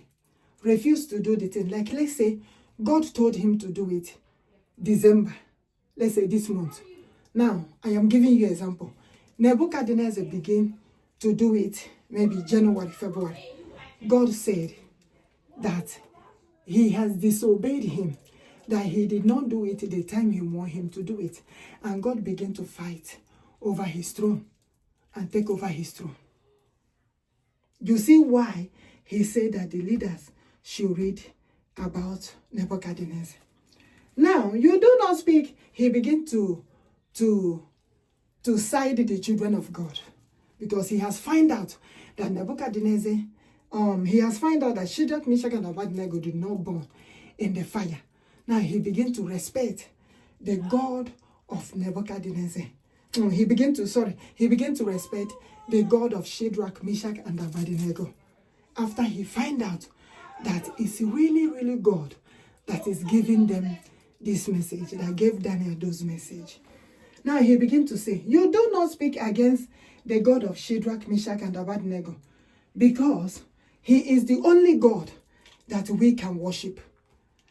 refused to do the thing, like let's say God told him to do it December, let's say this month. Now, I am giving you an example. Nebuchadnezzar began to do it maybe January, February. God said that he has disobeyed him, that he did not do it the time he wanted him to do it. And God began to fight over his throne and take over his throne. You see why he said that the leaders should read about Nebuchadnezzar. Now, you do not speak. He began to side the children of God, because he has found out that Nebuchadnezzar, he has found out that Shadrach, Meshach, and Abednego did not burn in the fire. Now he began to respect the God of Nebuchadnezzar, he began to respect the God of Shadrach, Meshach, and Abednego. After he find out that it's really, really God that is giving them this message, that gave Daniel those message. Now he began to say, you do not speak against the God of Shadrach, Meshach, and Abednego, because he is the only God that we can worship.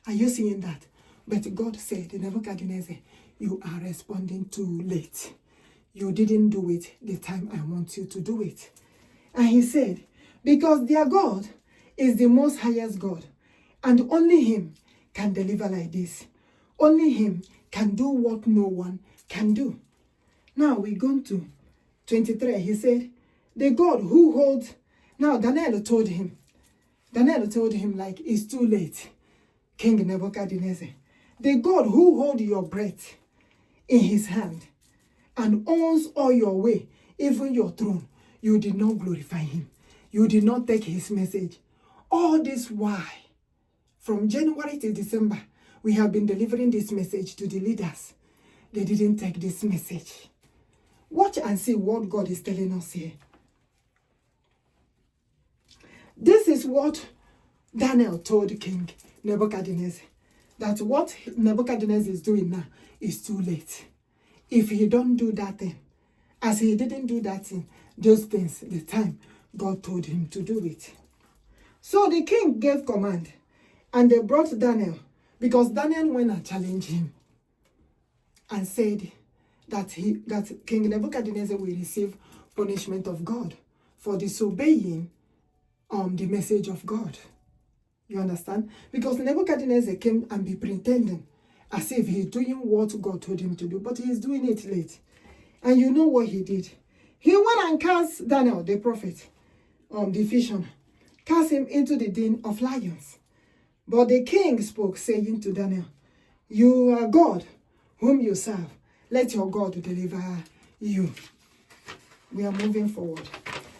Are you seeing that? But God said, Nebuchadnezzar, you are responding too late. You didn't do it the time I want you to do it. And he said, because their God is the most highest God, and only him can deliver like this. Only him can do what no one can do. Now we go to 23. He said, the God who holds... Now Daniel told him like, it's too late, King Nebuchadnezzar. The God who holds your breath in his hand and owns all your way, even your throne, you did not glorify him. You did not take his message. All this why, from January to December, we have been delivering this message to the leaders. They didn't take this message. Watch and see what God is telling us here. This is what Daniel told King Nebuchadnezzar, that what Nebuchadnezzar is doing now is too late. If he don't do that thing, as he didn't do that thing, those things, the time God told him to do it. So the king gave command, and they brought Daniel, because Daniel went and challenged him and said that King Nebuchadnezzar will receive punishment of God for disobeying the message of God. You understand? Because Nebuchadnezzar came and be pretending as if he's doing what God told him to do, but he's doing it late. And you know what he did? He went and cast Daniel, the prophet, the vision, cast him into the den of lions. But the king spoke, saying to Daniel, you are God whom you serve. Let your God deliver you. We are moving forward.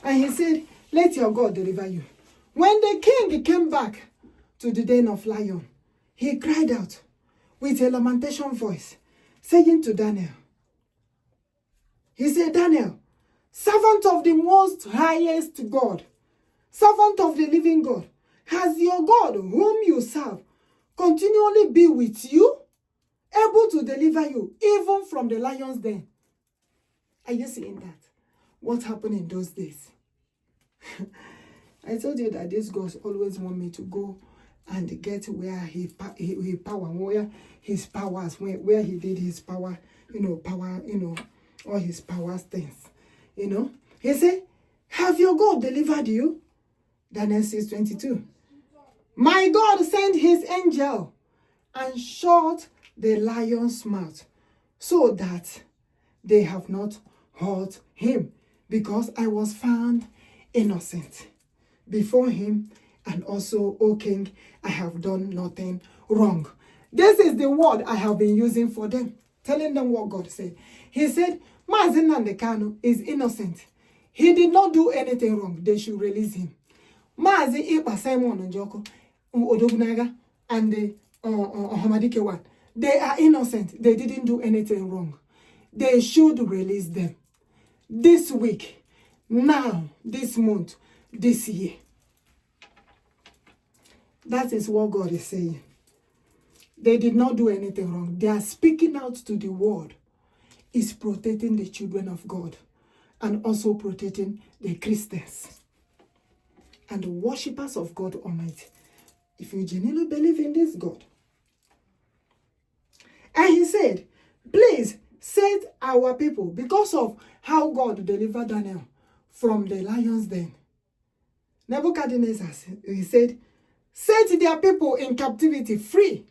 And he said, let your God deliver you. When the king came back to the den of lion, he cried out with a lamentation voice, saying to Daniel, he said, Daniel, servant of the most highest God, servant of the living God, has your God whom you serve continually be with you, able to deliver you even from the lion's den? Are you seeing that? What happened in those days? I told you that this God always want me to go and get where he power, where his powers, where he did his power, all his powers things, He said, have your God delivered you? Daniel 6:22. My God sent his angel and shut the lion's mouth, so that they have not hurt him, because I was found innocent before him, and also, O king, I have done nothing wrong. This is the word I have been using for them, telling them what God said. He said, Mazi Nnamdi Kanu is innocent. He did not do anything wrong. They should release him. Mazi Ekpa, Simon Njoku, Odogwu, and the Kanu-Ohamadike one, they are innocent. They didn't do anything wrong. They should release them. This week, now, this month, this year. That is what God is saying. They did not do anything wrong. They are speaking out to the world. It's protecting the children of God, and also protecting the Christians and the worshippers of God Almighty. If you genuinely believe in this God. And he said, please set our people, because of how God delivered Daniel from the lion's den. Nebuchadnezzar, he said, set their people in captivity free,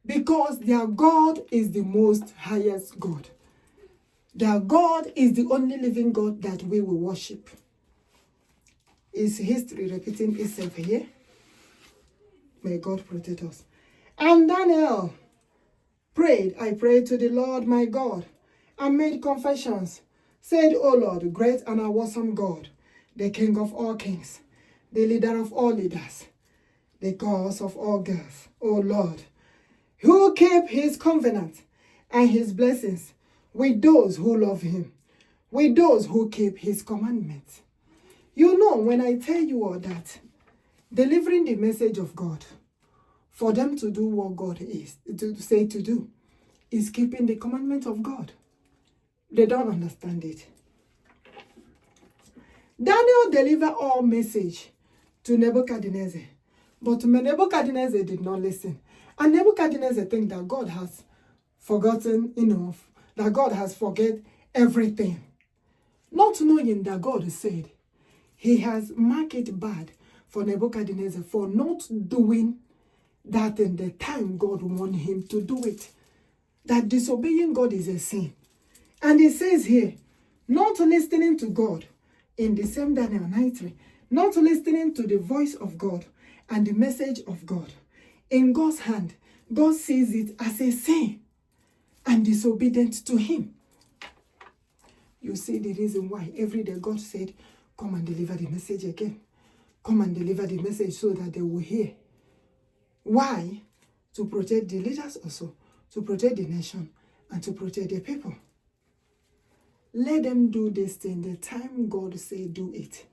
because their God is the most highest God. Their God is the only living God that we will worship. Is history repeating itself here? May God protect us. And Daniel prayed, I prayed to the Lord my God, and made confessions, said, O Lord, great and awesome God, the King of all kings, the leader of all leaders, the cause of all gods, O Lord, who kept his covenant and his blessings with those who love him, with those who keep his commandments. You know, when I tell you all that, delivering the message of God, for them to do what God is, to say to do, is keeping the commandment of God. They don't understand it. Daniel delivered all message to Nebuchadnezzar, but Nebuchadnezzar did not listen. And Nebuchadnezzar think that God has forgotten enough, that God has forget everything. Not knowing that God said he has marked it bad for Nebuchadnezzar for not doing that in the time God wanted him to do it. That disobeying God is a sin. And it says here, not listening to God in the same Daniel 9:3, not listening to the voice of God and the message of God. In God's hand, God sees it as a sin and disobedient to him. You see the reason why every day God said, come and deliver the message again. Come and deliver the message so that they will hear. Why? To protect the leaders also, to protect the nation, and to protect the people. Let them do this thing the time God say do it.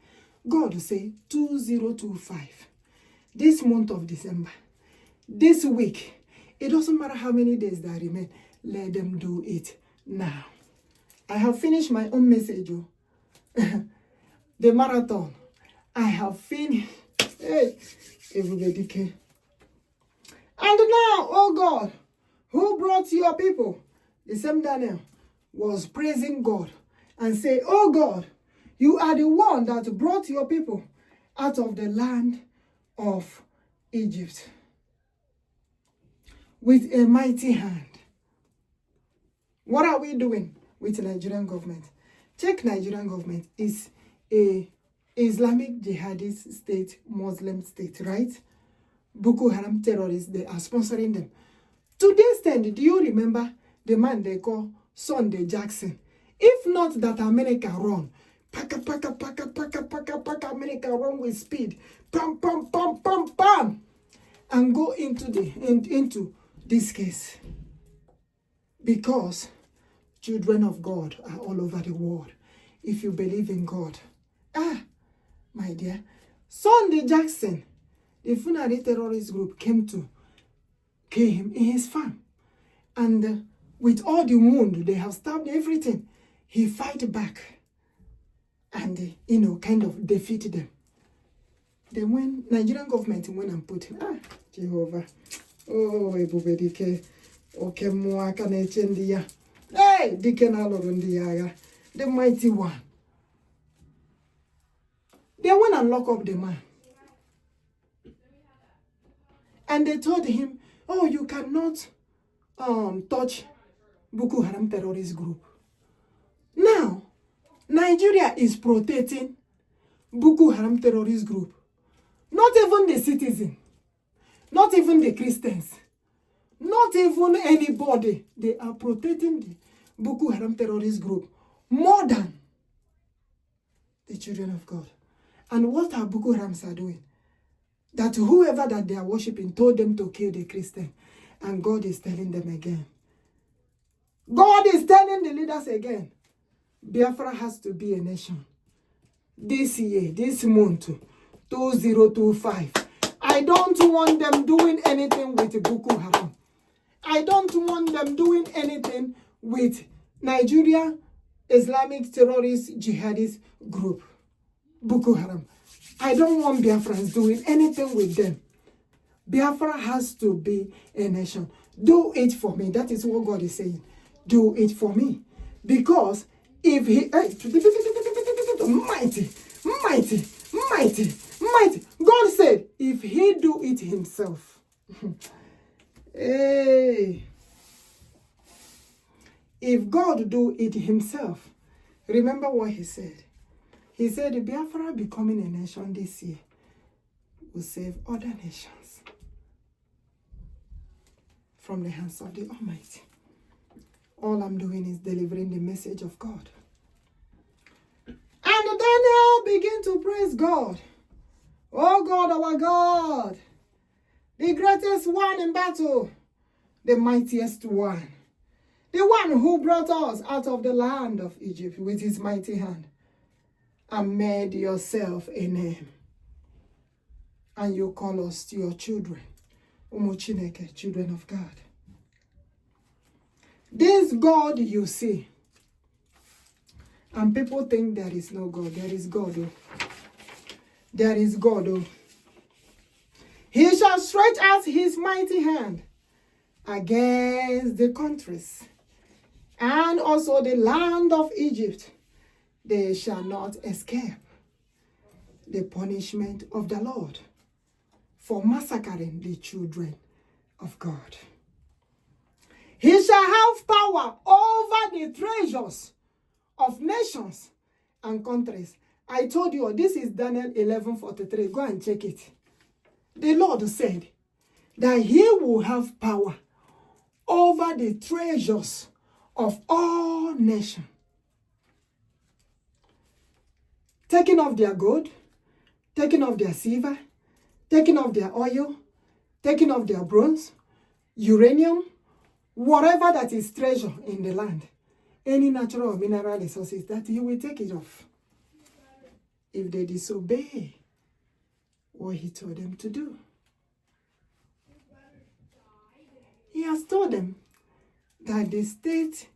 God say 2025. This month of December. This week. It doesn't matter how many days that remain. Let them do it now. I have finished my own message. The marathon. I have finished. Hey, everybody can. And now, oh God, who brought your people? The same Daniel was praising God and say, oh God, you are the one that brought your people out of the land of Egypt with a mighty hand. What are we doing with the Nigerian government? Check Nigerian government is a Islamic Jihadist state, Muslim state, right? Bokoharam terrorists, they are sponsoring them. To this extent, do you remember the man they call Sunday Jackson? If not that America run, paka, paka, paka, paka, paka, paka, America run with speed, pam, pam, pam, pam, pam, and go into this case. Because children of God are all over the world. If you believe in God. My dear. Sunday Jackson, the Finland terrorist group, came to kill him in his farm. And with all the wound, they have stabbed everything. He fight back and, kind of defeat them. Then when Nigerian government went and put him, Jehovah, oh, Igbo-Biafra, okay, Mwaka Nechendia, hey, Dikenalorundiaga, the mighty one. They went and locked up the man. And they told him, oh, you cannot touch Bokoharam terrorist group. Now, Nigeria is protecting Bokoharam terrorist group. Not even the citizen. Not even the Christians. Not even anybody. They are protecting the Bokoharam terrorist group more than the children of God. And what are Boko Harams are doing? That whoever that they are worshiping told them to kill the Christian. And God is telling them again. God is telling the leaders again. Biafra has to be a nation. This year, this month, 2025. I don't want them doing anything with Boko Haram. I don't want them doing anything with Nigeria Islamic Terrorist Jihadist Group. Boko Haram. I don't want Biafrans doing anything with them. Biafra has to be a nation. Do it for me. That is what God is saying. Do it for me. Because if he... Mighty. God said, if he do it himself. Hey. If God do it himself, remember what he said. He said, Biafra becoming a nation this year will save other nations from the hands of the Almighty. All I'm doing is delivering the message of God. And Daniel began to praise God. Oh God, our God, the greatest one in battle, the mightiest one, The one who brought us out of the land of Egypt with his mighty hand and made yourself a name. And you call us your children. Umuchineke, children of God. This God you see. And people think there is no God. There is God. Oh. There is God. Oh. He shall stretch out his mighty hand against the countries and also the land of Egypt. They shall not escape the punishment of the Lord for massacring the children of God. He shall have power over the treasures of nations and countries. I told you, this is Daniel 11:43. Go and check it. The Lord said that he will have power over the treasures of all nations. Taking off their gold, taking off their silver, taking off their oil, taking off their bronze, uranium, whatever that is treasure in the land, any natural or mineral resources, that he will take it off if they disobey what he told them to do. He has told them that the state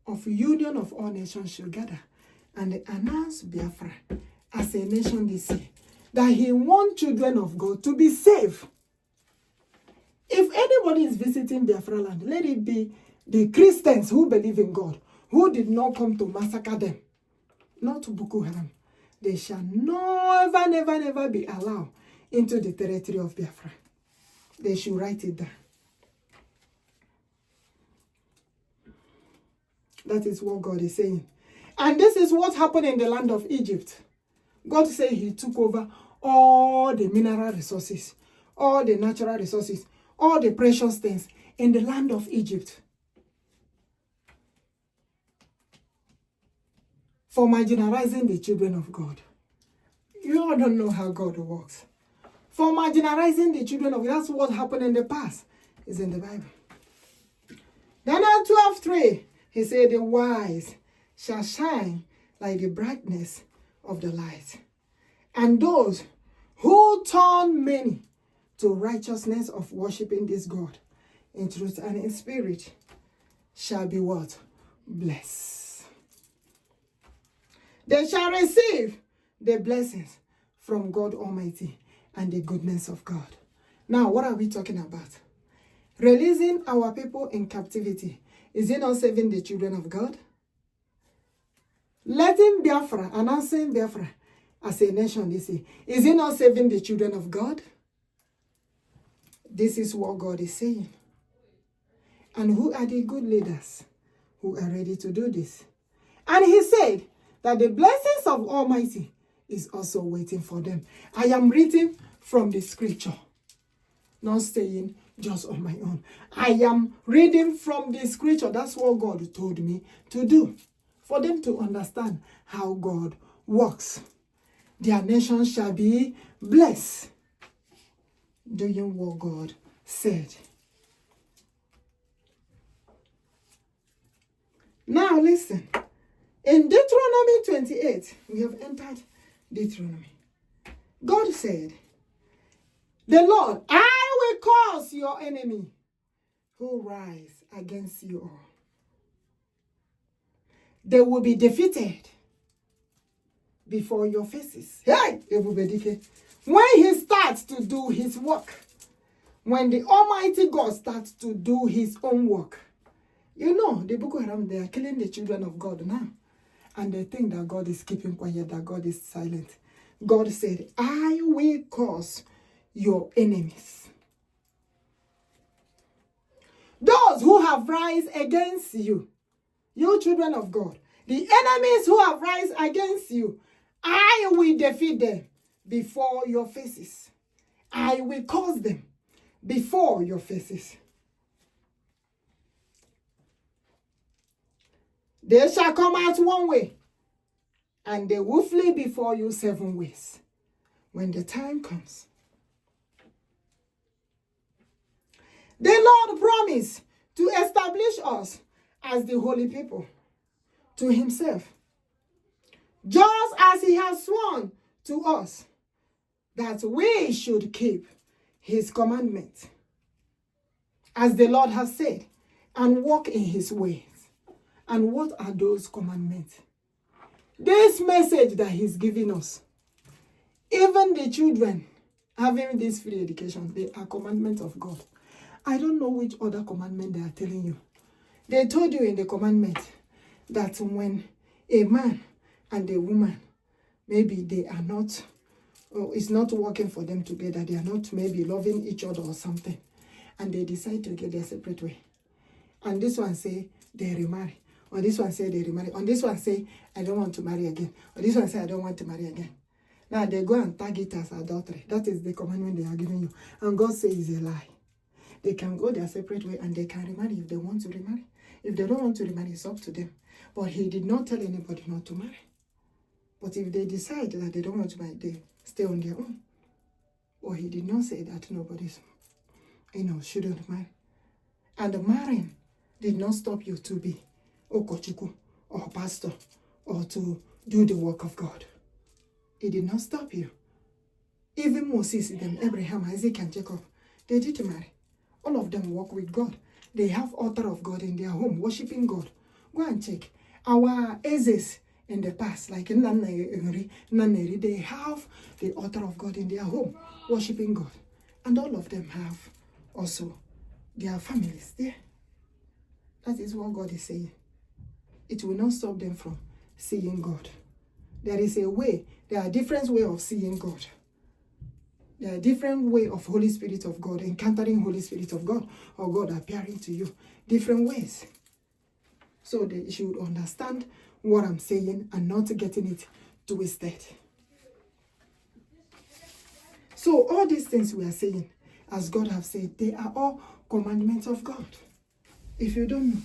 of union of all nations should gather and they announce Biafra as a nation this year. That he wants children of God to be safe. If anybody is visiting Biafra land, let it be the Christians who believe in God, who did not come to massacre them, not to Bokoharam. They shall never be allowed into the territory of Biafra. They should write it down. That is what God is saying. And this is what happened in the land of Egypt. God said he took over all the mineral resources, all the natural resources, all the precious things in the land of Egypt. For marginalizing the children of God. You all don't know how God works. For marginalizing the children of God. That's what happened in the past. It's in the Bible. Daniel 12:3. He said, the wise shall shine like the brightness of the light. And those who turn many to righteousness of worshiping this God in truth and in spirit shall be what? Blessed. They shall receive the blessings from God Almighty and the goodness of God. Now, what are we talking about? Releasing our people in captivity. Is it not saving the children of God? Letting Biafra, announcing Biafra as a nation this year. Is it not saving the children of God? This is what God is saying. And who are the good leaders who are ready to do this? And he said that the blessings of Almighty is also waiting for them. I am reading from the scripture, not staying just on my own. I am reading from the scripture. That's what God told me to do. For them to understand how God works. Their nation shall be blessed. Doing what God said. Now listen. In Deuteronomy 28, we have entered Deuteronomy. God said, the Lord, I will cause your enemy who rise against you all. They will be defeated before your faces. Hey, Igbo-Biafra. When he starts to do his work, when the Almighty God starts to do his own work, you know, the Boko Haram, they are killing the children of God now. And they think that God is keeping quiet, that God is silent. God said, I will cause your enemies. Those who have rise against you, you children of God, the enemies who have rise against you, I will defeat them before your faces. I will cause them before your faces. They shall come out one way, and they will flee before you 7 ways. When the time comes. The Lord promised to establish us as the holy people to himself, just as he has sworn to us that we should keep his commandments, as the Lord has said, and walk in his ways. And what are those commandments? This message that he's giving us, even the children having this free education, they are commandments of God. I don't know which other commandment they are telling you. They told you in the commandment that when a man and a woman, maybe they are not, it's not working for them together, they are not maybe loving each other or something, and they decide to get their separate way. And this one say they remarry. Or this one say they remarry. On this one say, I don't want to marry again. Or this one say, I don't want to marry again. Now they go and tag it as adultery. That is the commandment they are giving you. And God says it's a lie. They can go their separate way and they can remarry if they want to remarry. If they don't want to remarry, it's up to them. But he did not tell anybody not to marry. But if they decide that they don't want to marry, they stay on their own. Or he did not say that nobody's, shouldn't marry. And the marrying did not stop you to be Okwuchukwu or pastor or to do the work of God. It did not stop you. Even Moses, them, Abraham, Isaac, and Jacob, they did marry. All of them walk with God. They have altar of God in their home, worshiping God. Go and check. Our Iseee in the past, like Nnamdi, they have the altar of God in their home, worshiping God. And all of them have also their families there. That is what God is saying. It will not stop them from seeing God. There is a way. There are different ways of seeing God. There are different ways of Holy Spirit of God, encountering Holy Spirit of God, or God appearing to you. Different ways. So they should understand what I'm saying and not getting it twisted. So all these things we are saying, as God has said, they are all commandments of God. If you don't know.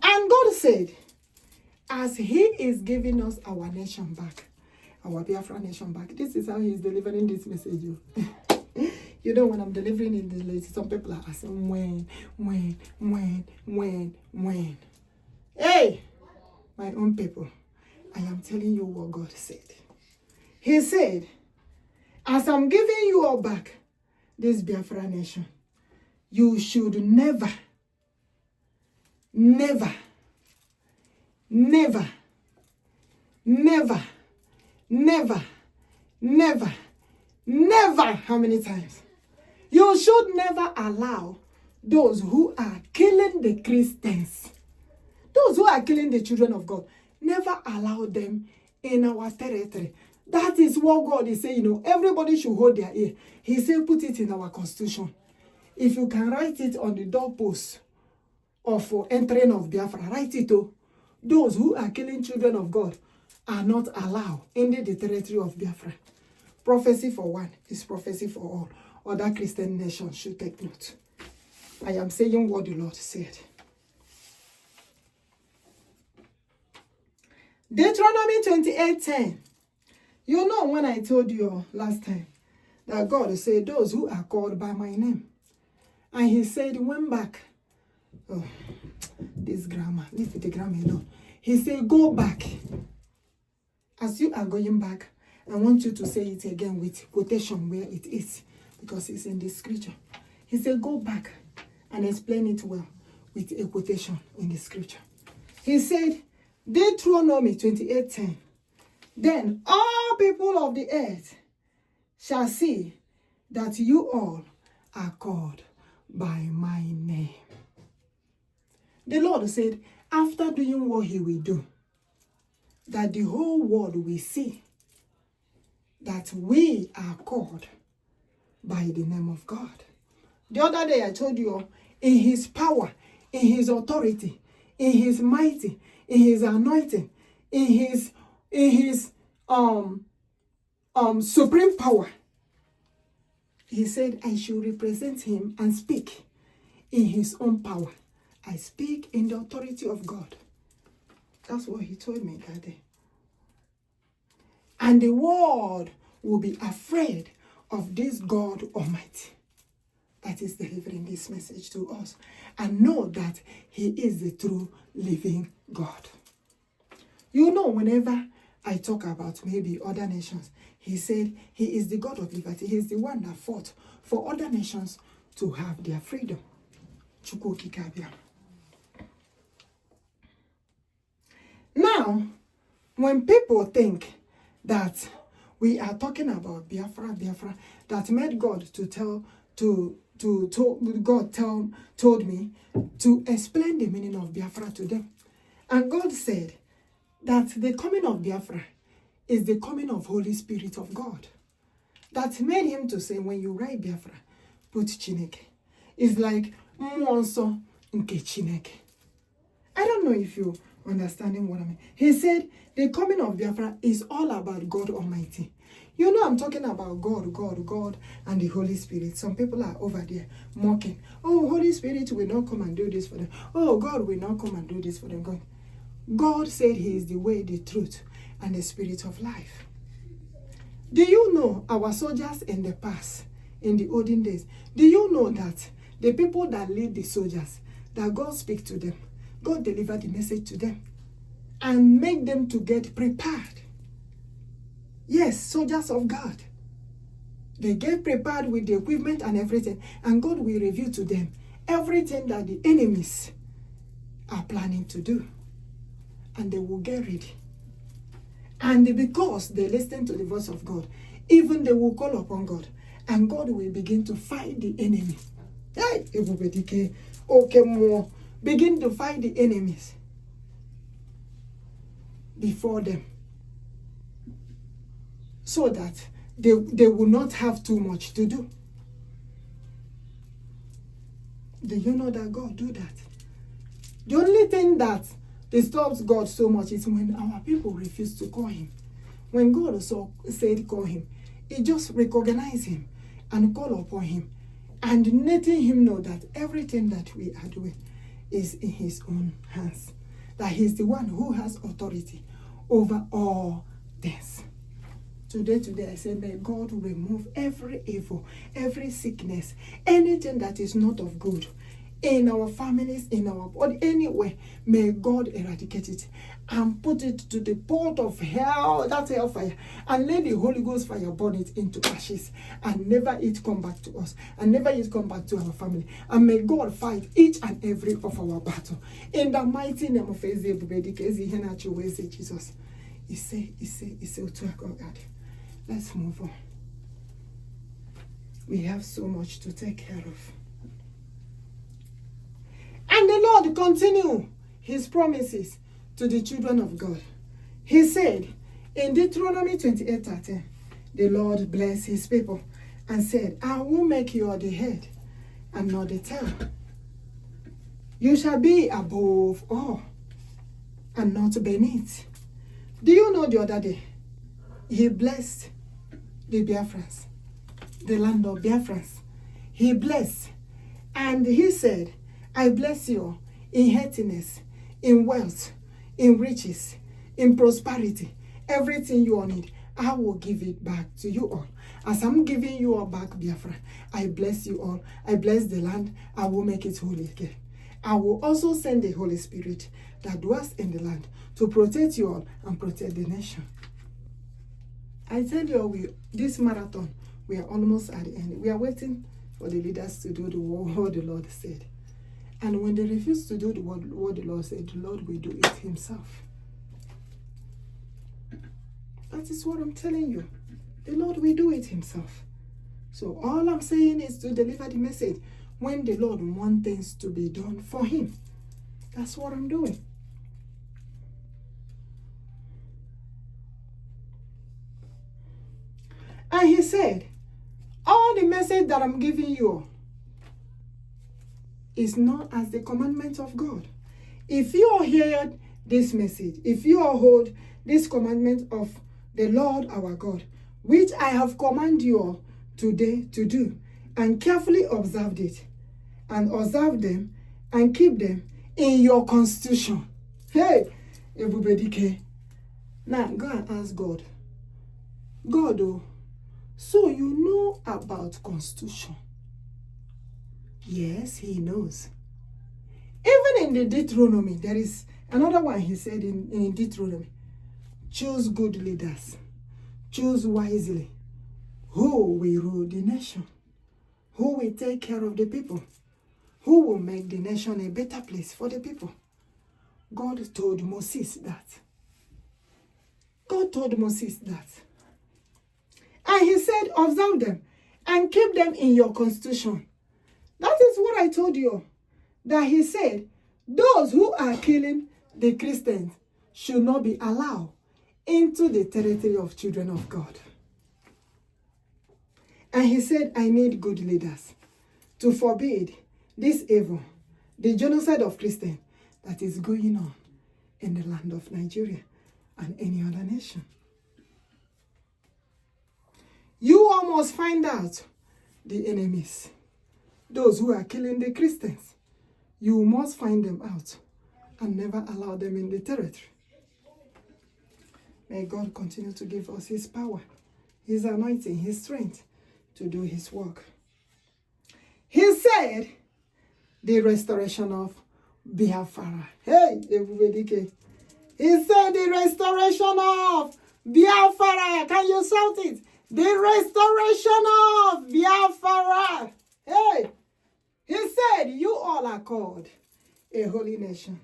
And God said, as he is giving us our nation back, our Biafra nation back, this is how he is delivering this message. You know, when I'm delivering it, some people are asking, when? Hey, my own people, I am telling you what God said. He said, as I'm giving you all back, this Biafra nation, you should never, how many times? You should never allow those who are killing the Christians, those who are killing the children of God, never allow them in our territory. That is what God is saying. Everybody should hold their ear. He said, put it in our constitution. If you can write it on the doorpost of entering of Biafra, write it. Those who are killing children of God are not allowed in the territory of Biafra. Prophecy for one is prophecy for all. Other Christian nations should take note. I am saying what the Lord said. Deuteronomy 28:10. You know when I told you last time that God said, those who are called by my name. And he said, went back. Oh, this grammar. Leave the grammar alone. He said, go back. As you are going back, I want you to say it again with quotation where it is. Because it's in the scripture. He said, go back and explain it well with a quotation in the scripture. He said, Deuteronomy 28:10. Then all people of the earth shall see that you all are called by my name. The Lord said, after doing what he will do, that the whole world will see that we are called by the name of God. The other day I told you, in his power, in his authority, in his mighty, in his anointing, in his supreme power, he said I should represent him and speak in his own power. I speak in the authority of God. That's what he told me that day. And the world will be afraid of this God Almighty. that is delivering this message to us, and know that he is the true living God. You know, whenever I talk about maybe other nations, he said he is the God of liberty. He is the one that fought for other nations to have their freedom. Now, when people think that we are talking about Biafra, that made God told me to explain the meaning of Biafra to them. And God said that the coming of Biafra is the coming of Holy Spirit of God. That made him to say, when you write Biafra, put Chineke. It's like Mwanso nke Chineke. I don't know if you're understanding what I mean. He said the coming of Biafra is all about God Almighty. You know, I'm talking about God, and the Holy Spirit. Some people are over there mocking. Oh, Holy Spirit will not come and do this for them. Oh, God will not come and do this for them. God said he is the way, the truth, and the spirit of life. Do you know our soldiers in the past, in the olden days, do you know that the people that lead the soldiers, that God speak to them, God deliver the message to them, and make them to get prepared? Yes, soldiers of God. They get prepared with the equipment and everything, and God will reveal to them everything that the enemies are planning to do. And they will get ready. And because they listen to the voice of God, even they will call upon God, and God will begin to fight the enemy. Hey, everybody, okay, more. Begin to fight the enemies before them, so that they will not have too much to do. Do you know that God do that? The only thing that disturbs God so much is when our people refuse to call him. When God also said call him, he just recognize him and call upon him, and letting him know that everything that we are doing is in his own hands. That he's the one who has authority over all things. Today, I say, may God remove every evil, every sickness, anything that is not of good in our families, in our body, anywhere. May God eradicate it and put it to the pot of hell, that hellfire, and let the Holy Ghost fire burn it into ashes, and never it come back to us, and never it come back to our family. And may God fight each and every of our battle. In the mighty name of Jesus. Iseee, God. Let's move on. We have so much to take care of. And the Lord continue his promises to the children of God. He said in Deuteronomy 28:13, the Lord blessed his people and said, I will make you the head and not the tail. You shall be above all and not beneath. Do you know the other day, he blessed the Biafrans, the land of Biafrans. He blessed, and he said, I bless you in healthiness, in wealth, in riches, in prosperity. Everything you need, I will give it back to you all. As I'm giving you all back, Biafra, I bless you all. I bless the land. I will make it holy again. I will also send the Holy Spirit that dwells in the land to protect you all and protect the nation. I tell you, this marathon, we are almost at the end. We are waiting for the leaders to do what the Lord said. And when they refuse to do what the Lord said, the Lord will do it himself. That is what I'm telling you. The Lord will do it himself. So all I'm saying is to deliver the message when the Lord wants things to be done for him. That's what I'm doing. And he said, all the message that I'm giving you is not as the commandment of God. If you hear this message, if you hold this commandment of the Lord our God, which I have commanded you all today to do, and carefully observed it, and observe them, and keep them in your constitution. Hey, everybody, now go and ask God. God, oh, so you know about constitution. Yes, he knows. Even in the Deuteronomy, there is another one he said in Deuteronomy. Choose good leaders. Choose wisely. Who will rule the nation? Who will take care of the people? Who will make the nation a better place for the people? God told Moses that. God told Moses that. And he said, observe them and keep them in your constitution. That is what I told you. That he said, those who are killing the Christians should not be allowed into the territory of children of God. And he said, I need good leaders to forbid this evil, the genocide of Christians that is going on in the land of Nigeria and any other nation. You all must find out the enemies, those who are killing the Christians. You must find them out and never allow them in the territory. May God continue to give us his power, his anointing, his strength to do his work. He said, the restoration of Biafra. Hey, everybody. He said, the restoration of Biafra. Can you shout it? The restoration of Biafra. Hey, he said, you all are called a holy nation,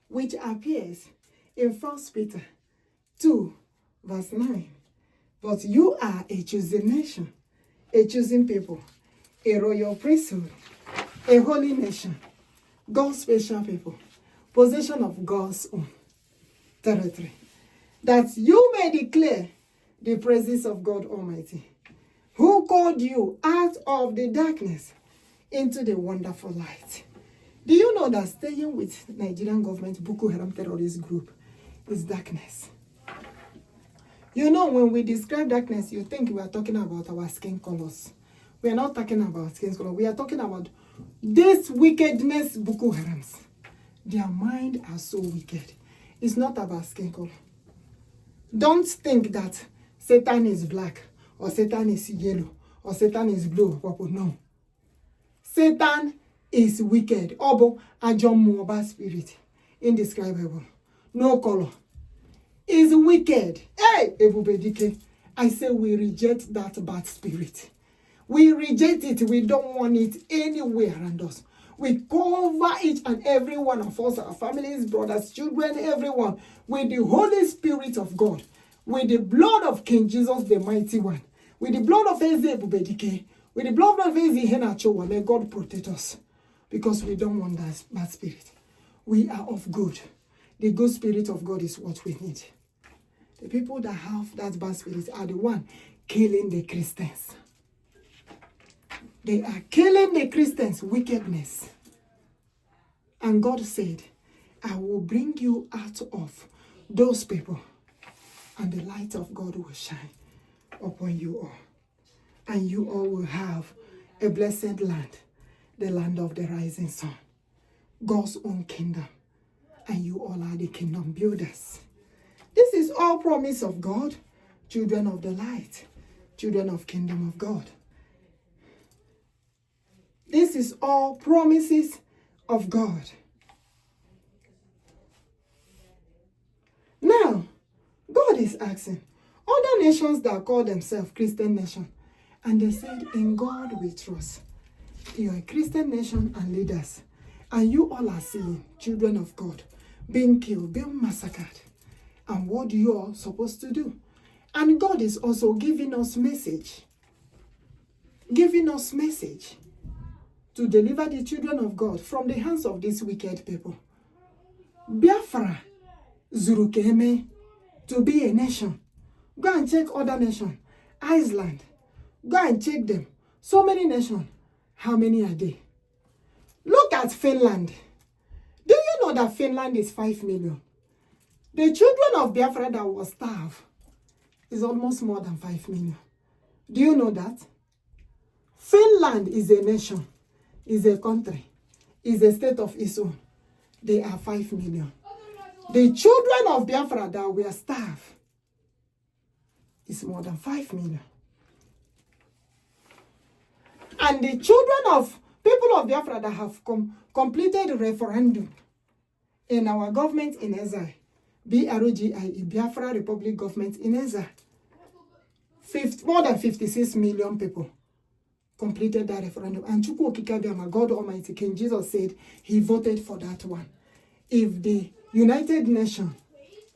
which appears in 1 Peter 2, verse 9. But you are a chosen nation, a chosen people, a royal priesthood, a holy nation, God's special people, possession of God's own territory, that you may declare the praises of God Almighty, who called you out of the darkness into the wonderful light. Do you know that staying with Nigerian government Bokoharam terrorist group is darkness? You know, when we describe darkness, you think we are talking about our skin colors. We are not talking about skin color. We are talking about this wickedness, Boko Harams. Their mind are so wicked. It's not about skin color. Don't think that Satan is black, or Satan is yellow, or Satan is blue, or purple. No. Satan is wicked. Obo Ajom Moba spirit. Indescribable. No color. Is wicked. Hey, everybody, I say we reject that bad spirit. We reject it. We don't want it anywhere around us. We cover each and every one of us, our families, brothers, children, everyone, with the Holy Spirit of God, with the blood of King Jesus, the Mighty One, with the blood of Iseee, with the blood of Iseee. May God protect us, because we don't want that bad spirit. We are of good. The good spirit of God is what we need. The people that have that bad spirit are the one killing the Christians. They are killing the Christians' wickedness. And God said, I will bring you out of those people, and the light of God will shine upon you all. And you all will have a blessed land, the land of the rising sun, God's own kingdom. And you all are the kingdom builders. This is all promise of God, children of the light, children of kingdom of God. This is all promises of God. Now, God is asking other nations that call themselves Christian nation, and they said, in God we trust. You are a Christian nation and leaders, and you all are seeing children of God being killed, being massacred. And what you are supposed to do. And God is also giving us message. Giving us message to deliver the children of God from the hands of these wicked people. Biafra, Zurukeme, to be a nation. Go and check other nations. Iceland, go and check them. So many nations. How many are they? Look at Finland. Do you know that Finland is 5 million? The children of Biafra that was starved is almost more than 5 million. Do you know that? Finland is a nation, is a country, is a state of its own. They are 5 million. The children of Biafra that were starved is more than 5 million. And the children of People of Biafra that have completed referendum in our government in exile, BRGI, Biafra Republic Government in exile. More than 56 million people completed that referendum. And Chukwu Okikabiama, God Almighty, King Jesus said he voted for that one. If the United Nations,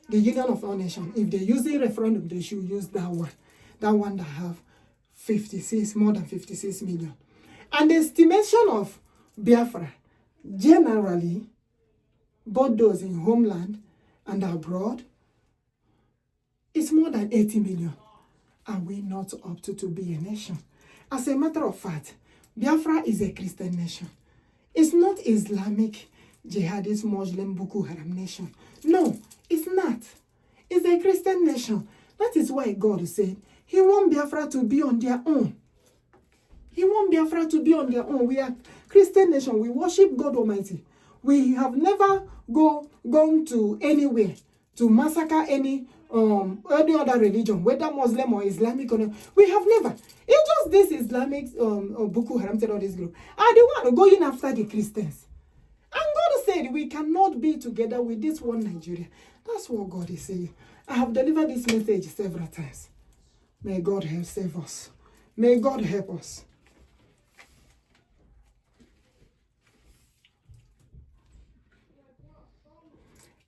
the Union of All Nations, if they use the referendum, they should use that one. That one that have more than 56 million. And the estimation of Biafra, generally, both those in homeland and abroad, is more than 80 million. Are we not up to be a nation? As a matter of fact, Biafra is a Christian nation. It's not Islamic Jihadist Muslim Bokoharam Nation. No, it's not. It's a Christian nation. That is why God said he wants Biafra to be on their own. He wants Biafra to be on their own. We are Christian nation. We worship God Almighty. We have never gone to anywhere to massacre any other religion, whether Muslim or Islamic or not. We have never. It's just this Islamic Boko Haram terrorist group are the one going after the Christians. And God said we cannot be together with this one Nigeria. That's what God is saying. I have delivered this message several times. May God help save us. May God help us.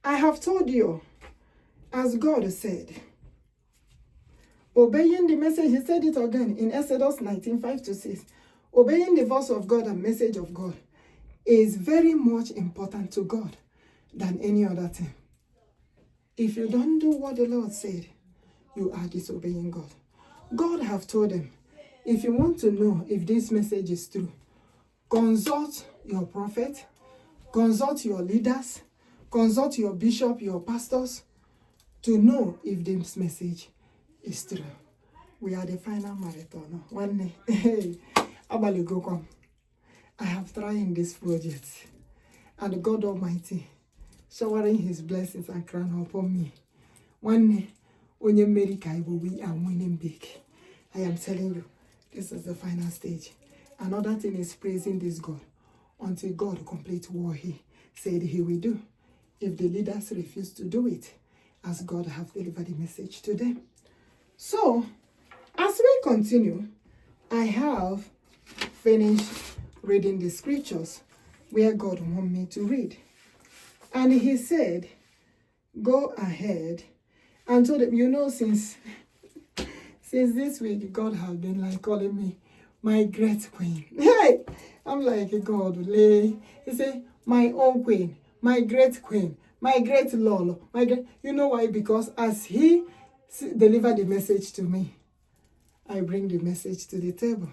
I have told you, as God said, obeying the message, he said it again in Exodus 19:5-6. Obeying the voice of God and message of God is very much important to God than any other thing. If you don't do what the Lord said, you are disobeying God. God have told them, if you want to know if this message is true, consult your prophet, consult your leaders, consult your bishop, your pastors, to know if this message is true. We are the final marathon. One day, I have tried in this project, and God Almighty showering his blessings and crown upon me. One day, when you make we are winning big. I am telling you, this is the final stage. Another thing is praising this God until God completes what he said he will do. If the leaders refuse to do it, as God have delivered the message to them. So, as we continue, I have finished reading the scriptures where God wants me to read. And he said, go ahead and told them, you know, since this week, God has been like calling me my great queen. Hey, I'm like, God, he said, my own queen, my great queen, my great Lolo, my great. You know why? Because as he delivered the message to me, I bring the message to the table.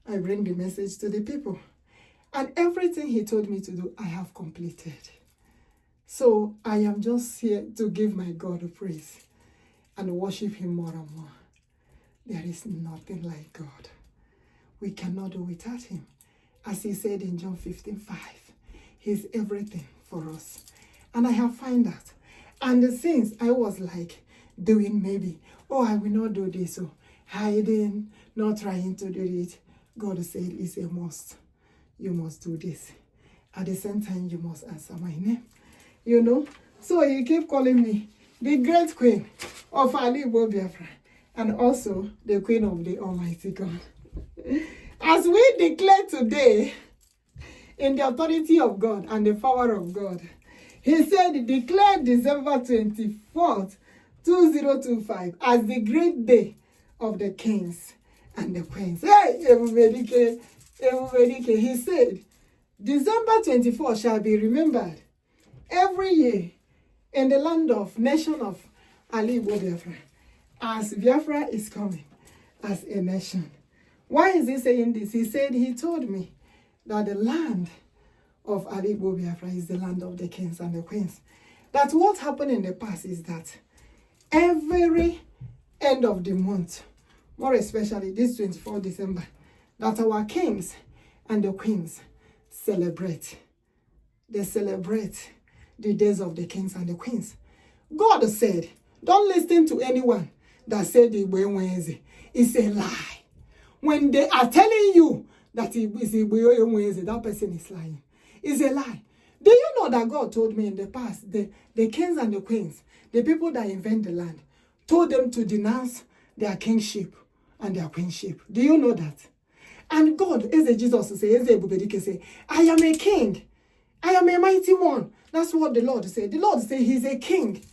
I bring the message to the people. And everything he told me to do, I have completed. So I am just here to give my God a praise and worship him more and more. There is nothing like God. We cannot do without him. As he said in John 15:5, he's everything for us. And I have found that. And since I was like doing maybe, oh, I will not do this, so hiding, not trying to do it, God said it's a must. You must do this. At the same time, you must answer my name. You know? So he kept calling me the great queen of Igbo-Biafra and also the queen of the Almighty God. As we declare today, in the authority of God and the power of God, he said, declare December 24th, 2025 as the great day of the kings and the queens. Hey, everybody, he said, December 24th shall be remembered every year in the land of nation of Igbo-Biafra, as Biafra is coming as a nation. Why is he saying this? He said, he told me that the land of Igbo-Biafra is the land of the kings and the queens. That what happened in the past is that every end of the month, more especially this 24th December, that our kings and the queens celebrate. They celebrate the days of the kings and the queens. God said, don't listen to anyone that said the way Wednesday. It's a lie. When they are telling you that that person is lying. It's a lie. Do you know that God told me in the past, the kings and the queens, the people that invent the land, told them to denounce their kingship and their queenship? Do you know that? And God, as Jesus say, I am a king. I am a mighty one. That's what the Lord said. The Lord said he's a king.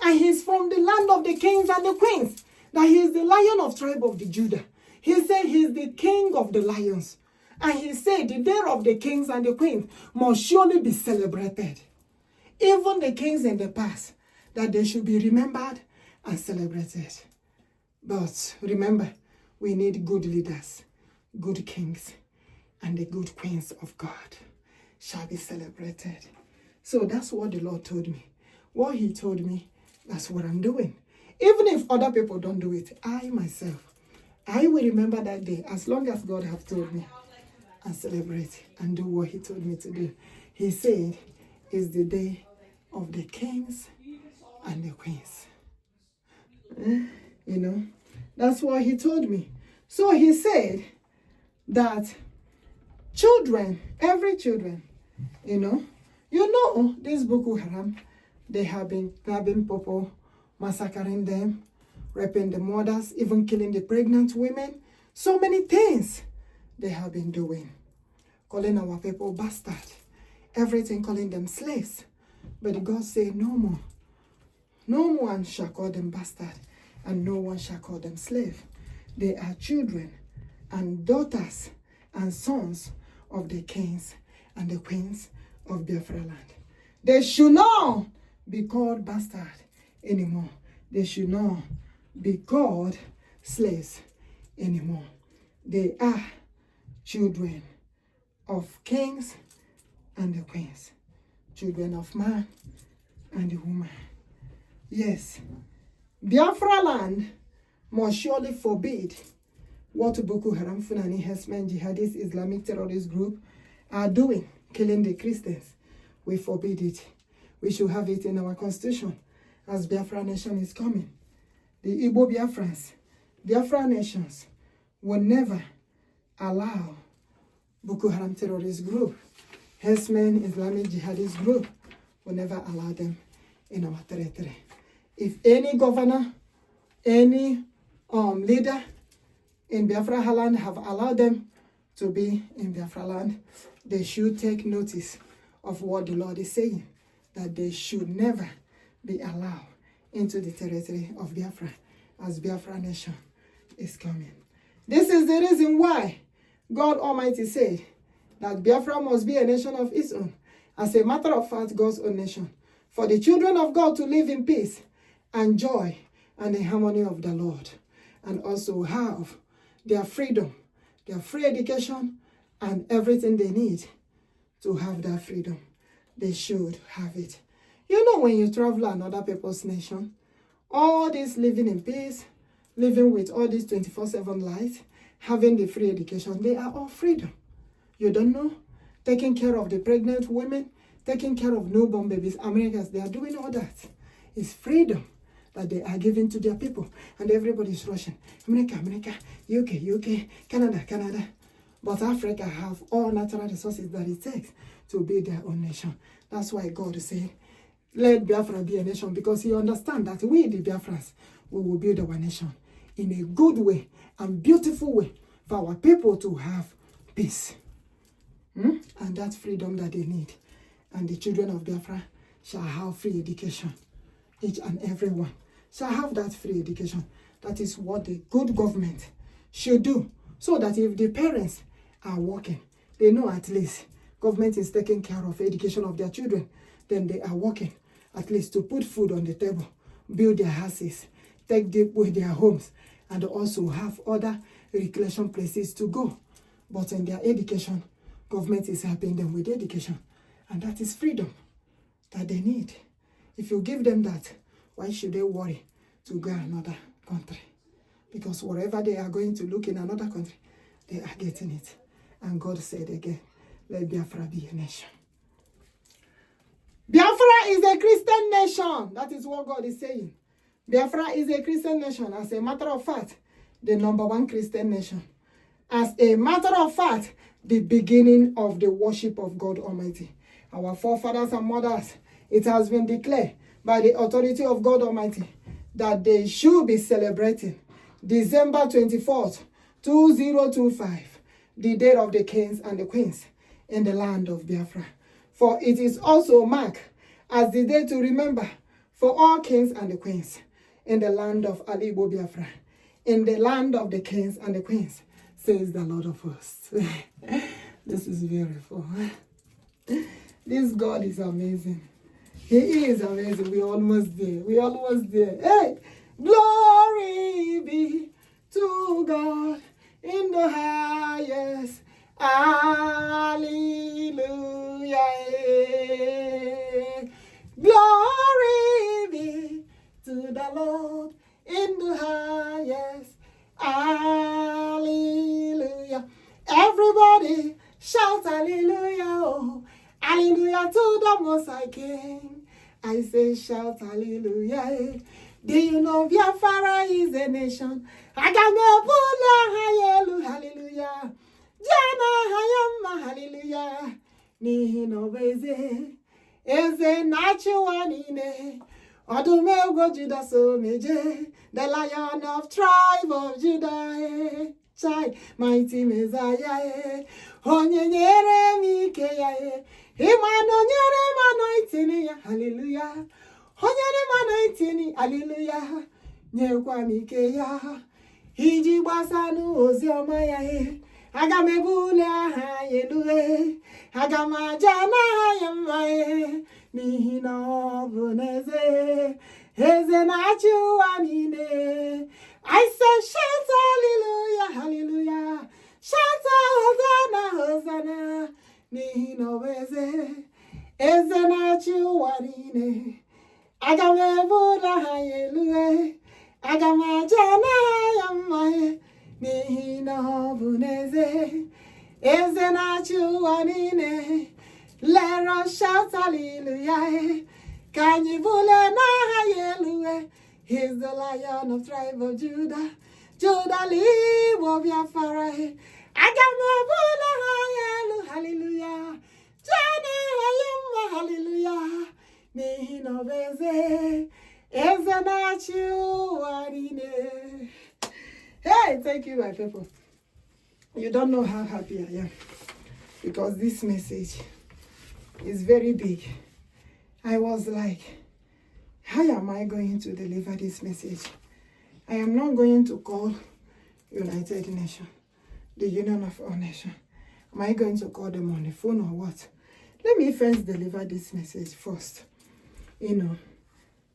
And he's from the land of the kings and the queens. That he is the Lion of tribe of the Judah. He said he's the king of the lions. And he said the day of the kings and the queens must surely be celebrated. Even the kings in the past, that they should be remembered and celebrated. But remember, we need good leaders, good kings, and the good queens of God shall be celebrated. So that's what the Lord told me. What he told me, that's what I'm doing. Even if other people don't do it, I myself, I will remember that day as long as God has told me, and celebrate and do what he told me to do. He said, it's the day of the kings and the queens. You know, that's what he told me. So he said that children, every children, you know, this Bokoharam, they have been grabbing people, massacring them, raping the mothers, even killing the pregnant women. So many things they have been doing. Calling our people bastard. Everything calling them slaves. But God said no more. No one shall call them bastard. And no one shall call them slave. They are children and daughters and sons of the kings and the queens of Biafra land. They should not be called bastard anymore. They should not be called slaves anymore. They are children of kings and the queens, children of man and the woman. Yes, Biafra land must surely forbid what Bokoharam Finland Nigeria Jihadist Islamic Terrorist group are doing, killing the Christians. We forbid it. We should have it in our constitution as Biafra Nation is coming. The Igbo-Biafrans, Biafra nations, will never allow Bokoharam terrorist group, Mesn Islamic Jihadist group, will never allow them in our territory. If any governor, any leader in Biafra land have allowed them to be in Biafra land, they should take notice of what the Lord is saying, that they should never be allowed into the territory of Biafra as Biafra Nation is coming. This is the reason why God Almighty said that Biafra must be a nation of its own. As a matter of fact, God's own nation. For the children of God to live in peace and joy and the harmony of the Lord. And also have their freedom, their free education, and everything they need to have that freedom. They should have it. You know, when you travel another people's nation, all this living in peace, living with all this 24/7 light, having the free education, they are all freedom. You don't know? Taking care of the pregnant women, taking care of newborn babies. Americans, they are doing all that. It's freedom that they are giving to their people. And everybody's rushing. America, UK, Canada. But Africa have all natural resources that it takes to be their own nation. That's why God said, let Biafra be a nation, because he understands that we, the Biafrans, we will build our nation in a good way and beautiful way for our people to have peace. And that freedom that they need. And the children of Biafra shall have free education. Each and every one shall have that free education. That is what the good government should do. So that if the parents are working, they know at least government is taking care of education of their children. Then they are working at least to put food on the table, build their houses, take deep with their homes, and also have other recreation places to go. But in their education, government is helping them with education. And that is freedom that they need. If you give them that, why should they worry to go another country? Because wherever they are going to look in another country, they are getting it. And God said again, let Biafra be a nation. Biafra is a Christian nation. That is what God is saying. Biafra is a Christian nation. As a matter of fact, the #1 Christian nation. as a matter of fact, the beginning of the worship of God Almighty. Our forefathers and mothers, it has been declared by the authority of God Almighty that they should be celebrating December 24th, 2025, the day of the kings and the queens in the land of Biafra. For it is also marked as the day to remember for all kings and the queens in the land of Igbo-Biafra, in the land of the kings and the queens, says the Lord of hosts. This is beautiful. This God is amazing. He is amazing. We're almost there. We're almost there. Hey! Glory be to God in the highest. Hallelujah. Glory be to the Lord in the highest. Hallelujah. Everybody shout hallelujah. Oh, hallelujah to the Most High King. I say shout hallelujah. Do you know Biafra is a nation? Hallelujah. Jana hayama hallelujah. Nihi no beze. Eze nachuanine. Odumego Judah so meje. The Lion of tribe of Judah. Chai, mighty Messiah. Onye nyere mi ke ya. Imano nyere manoitini ya. Hallelujah. Onyere manoitini. Hallelujah. Nyekwa mi ke ya. Iji gbasanu ozi ọma ya. Aga m ebuli aha ya elu. Aga m aja n'aha ya mma. N'ihi na ọ bụ n'eze. Eze na-achị ụwa niile. I say shout hallelujah, hallelujah. Shout Hosanna, Hosanna. N'ihi na ọ bụ eze na-achị ụwa niile. Aga m ebuli aha ya elu. Aga m aja n'aha ya mma. N'ihi na ọ bụ n'eze. Eze na-achị ụwa niile. Let us shout hallelujah. Can you bule n'aha ya elu? He's the Lion of tribe of Judah. Judah Igbo-Biafra. Aga m ebuli aha ya elu. Hallelujah. Jana hayama hallelujah. N'ihi na ọ bụ eze na-achị ụwa niile. Hey, thank you, my people. You don't know how happy I am because this message is very big. I was like, how am I going to deliver this message? I am not going to call United Nations, the Union of All Nations. Am I going to call them on the phone or what? Let me first deliver this message first.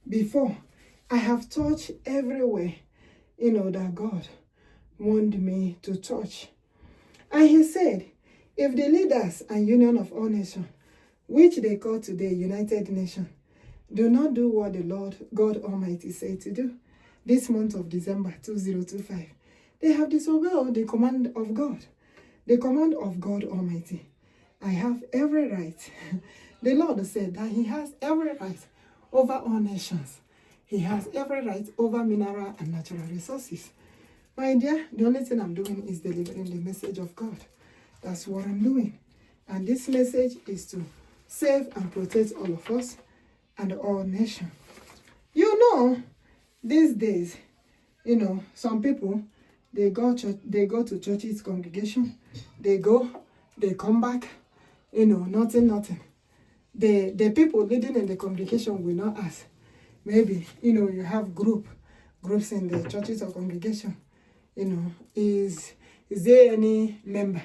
Before, I have touched everywhere, that God wanted me to touch. And he said, if the leaders and Union of All Nations, which they call today United Nations, do not do what the Lord God Almighty said to do this month of December 2025, they have disobeyed the command of God, the command of God Almighty. I have every right. The Lord said that he has every right over all nations. He has every right over mineral and natural resources. My dear, the only thing I'm doing is delivering the message of God. That's what I'm doing. And this message is to save and protect all of us and all nations. These days, some people, they go to churches, congregation, they go, they come back, nothing. The people leading in the congregation will not ask. Maybe, you have groups in the churches or congregation. Is there any member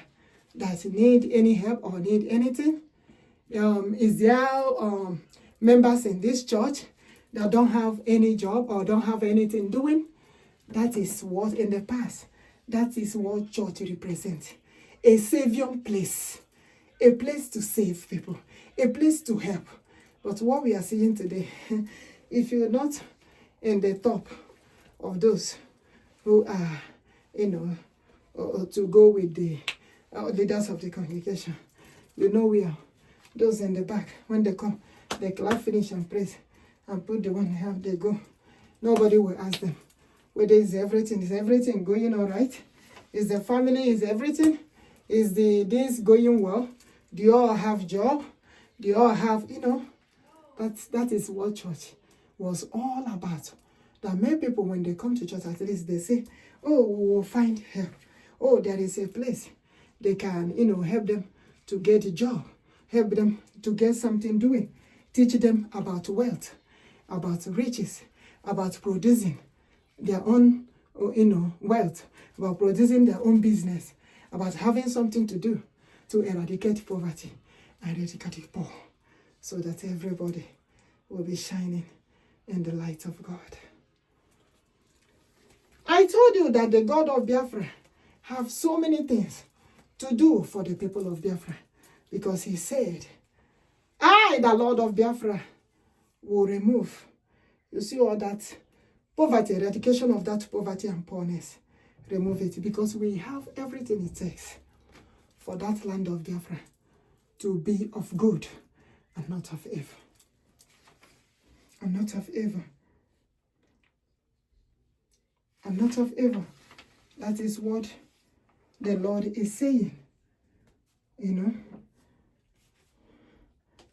that need any help or need anything? Is there members in this church that don't have any job or don't have anything doing? That is what in the past, that is what church represents. A savior place. A place to save people. A place to help. But what we are seeing today, if you're not in the top of those who are, to go with the leaders of the congregation, we are those in the back. When they come, they clap, finish, and praise, and put the one they have, they go. Nobody will ask them whether is everything going all right. Is the family, is everything? Is this going well? Do you all have job? Do you all have, that is what church was all about. That many people, when they come to church, at least they say, oh, we will find help. Oh, there is a place. They can, help them to get a job. Help them to get something doing. Teach them about wealth, about riches, about producing their own, wealth, about producing their own business, about having something to do to eradicate poverty and eradicate poor, so that everybody will be shining in the light of God. I told you that the God of Biafra have so many things to do for the people of Biafra, because he said, I, the Lord of Biafra, will remove, you see all that poverty, eradication of that poverty and poorness, remove it, because we have everything it takes for that land of Biafra to be of good and not of evil. And not of evil. And not of evil. That is what the Lord is saying.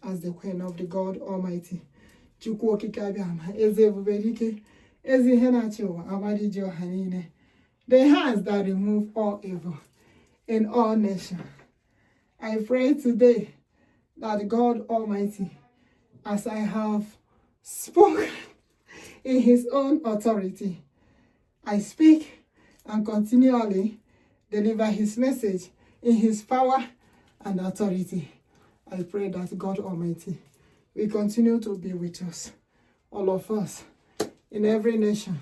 As the Queen of the God Almighty. Chukwu okike abịama, eze ebube dike, eze ihe na-achị ụwa, agbadiji ọha niile. The hands that remove all evil in all nations. I pray today that God Almighty, as I have spoken in his own authority, I speak and continually deliver his message in his power and authority. I pray that God Almighty will continue to be with us, all of us, in every nation,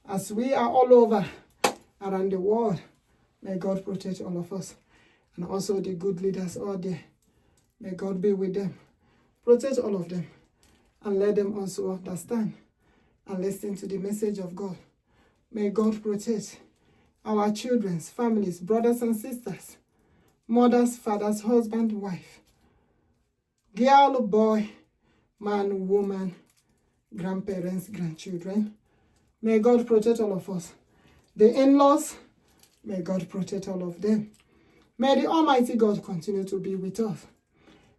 as we are all over around the world. May God protect all of us, and also the good leaders out there. May God be with them, protect all of them, and let them also understand and listen to the message of God. May God protect our children's families, brothers and sisters, mothers, fathers, husband, wife, girl, boy, man, woman, grandparents, grandchildren. May God protect all of us. The in-laws, may God protect all of them. May the Almighty God continue to be with us.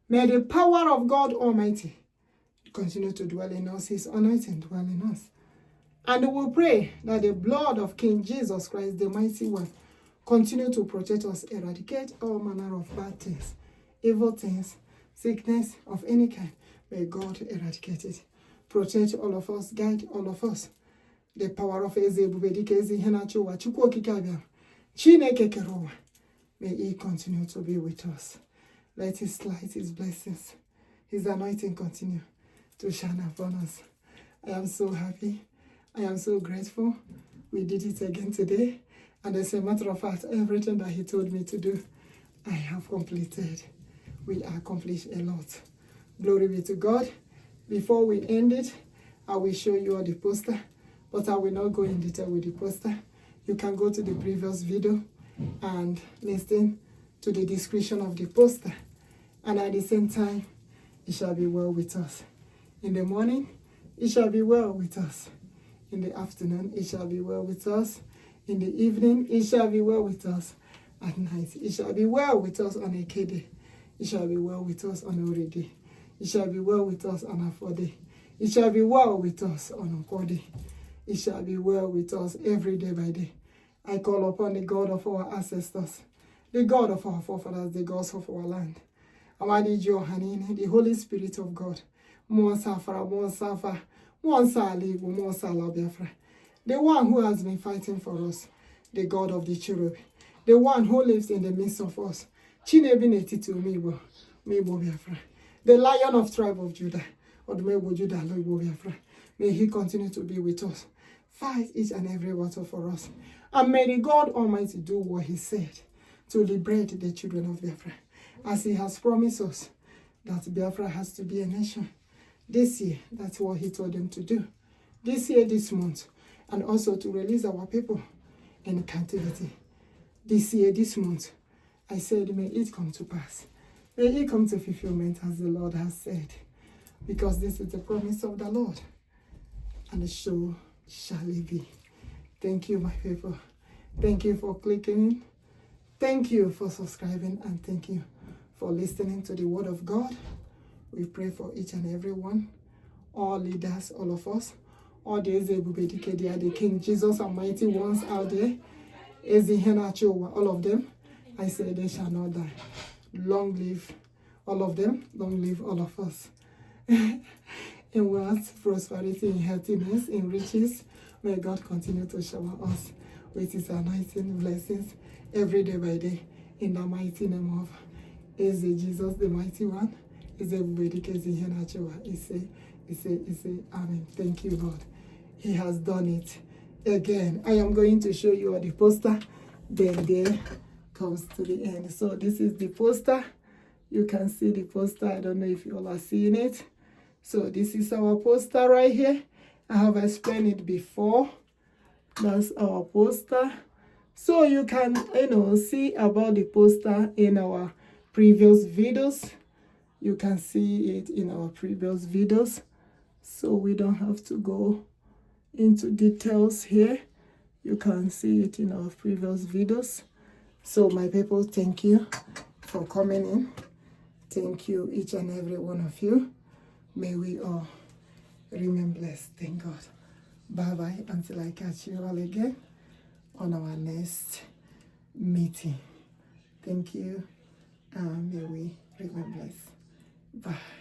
May the power of God Almighty continue to dwell in us, his anointing dwell in us. And we pray that the blood of King Jesus Christ, the mighty one, continue to protect us, eradicate all manner of bad things, evil things, sickness of any kind. May God eradicate it. Protect all of us, guide all of us. The power of Eze Ebubedike Eze Henachuwa Chukwu okike abịama, Chineke kere ụwa. May he continue to be with us. Let his light, his blessings, his anointing continue to shine upon us. I am so happy. I am so grateful. We did it again today. And as a matter of fact, everything that he told me to do, I have completed. We accomplished a lot. Glory be to God. Before we end it, I will show you all the poster, but I will not go in detail with the poster. You can go to the previous video and listen to the description of the poster. And at the same time, it shall be well with us. In the morning, it shall be well with us. In the afternoon, it shall be well with us. In the evening, it shall be well with us. At night, it shall be well with us on a Kede. It shall be well with us on a Orede. It shall be well with us on a Fode. It shall be well with us on a Kode. It shall be well with us every day by day. I call upon the God of our ancestors, the God of our forefathers, the gods of our land. Amadiji Ohanine, the Holy Spirit of God. Mwonsafara, Mwonsafa, Mwonsala Igbo, Mwonsala Biafra. The one who has been fighting for us, the God of the cherubim. The one who lives in the midst of us. Chinebinetitu Mibo, Igbo-Biafra. The Lion of tribe of Judah, Odogwu Judah, Igbo-Biafra. May he continue to be with us. Fight each and every battle for us. And may the God Almighty do what he said to liberate the children of Biafra. As he has promised us that Biafra has to be a nation. This year, that's what he told them to do. This year, this month. And also to release our people in captivity. This year, this month. I said, may it come to pass. May it come to fulfillment as the Lord has said. Because this is the promise of the Lord. And so shall it be. Thank you, my people. Thank you for clicking. Thank you for subscribing, and thank you for listening to the word of God. We pray for each and every one, all leaders, all of us, all the Igbo-Biafra, they are the King Jesus and mighty ones out there. All of them, I say they shall not die. Long live all of them, long live all of us. In wealth, prosperity, in healthiness, in riches, may God continue to shower us with his anointing blessings every day by day. In the mighty name of Iseee, Jesus, the mighty one. Iseee, Amen. Thank you, Lord. He has done it again. I am going to show you the poster. Then there comes to the end. So this is the poster. You can see the poster. I don't know if you all are seeing it. So this is our poster right here. I have explained it before. That's our poster. So you can, see about the poster in our previous videos. You can see it in our previous videos. So we don't have to go into details here. You can see it in our previous videos. So my people, thank you for coming in. Thank you, each and every one of you. May we all remain blessed. Thank God. Bye-bye until I catch you all again on our next meeting. Thank you. May we remain blessed. Bye.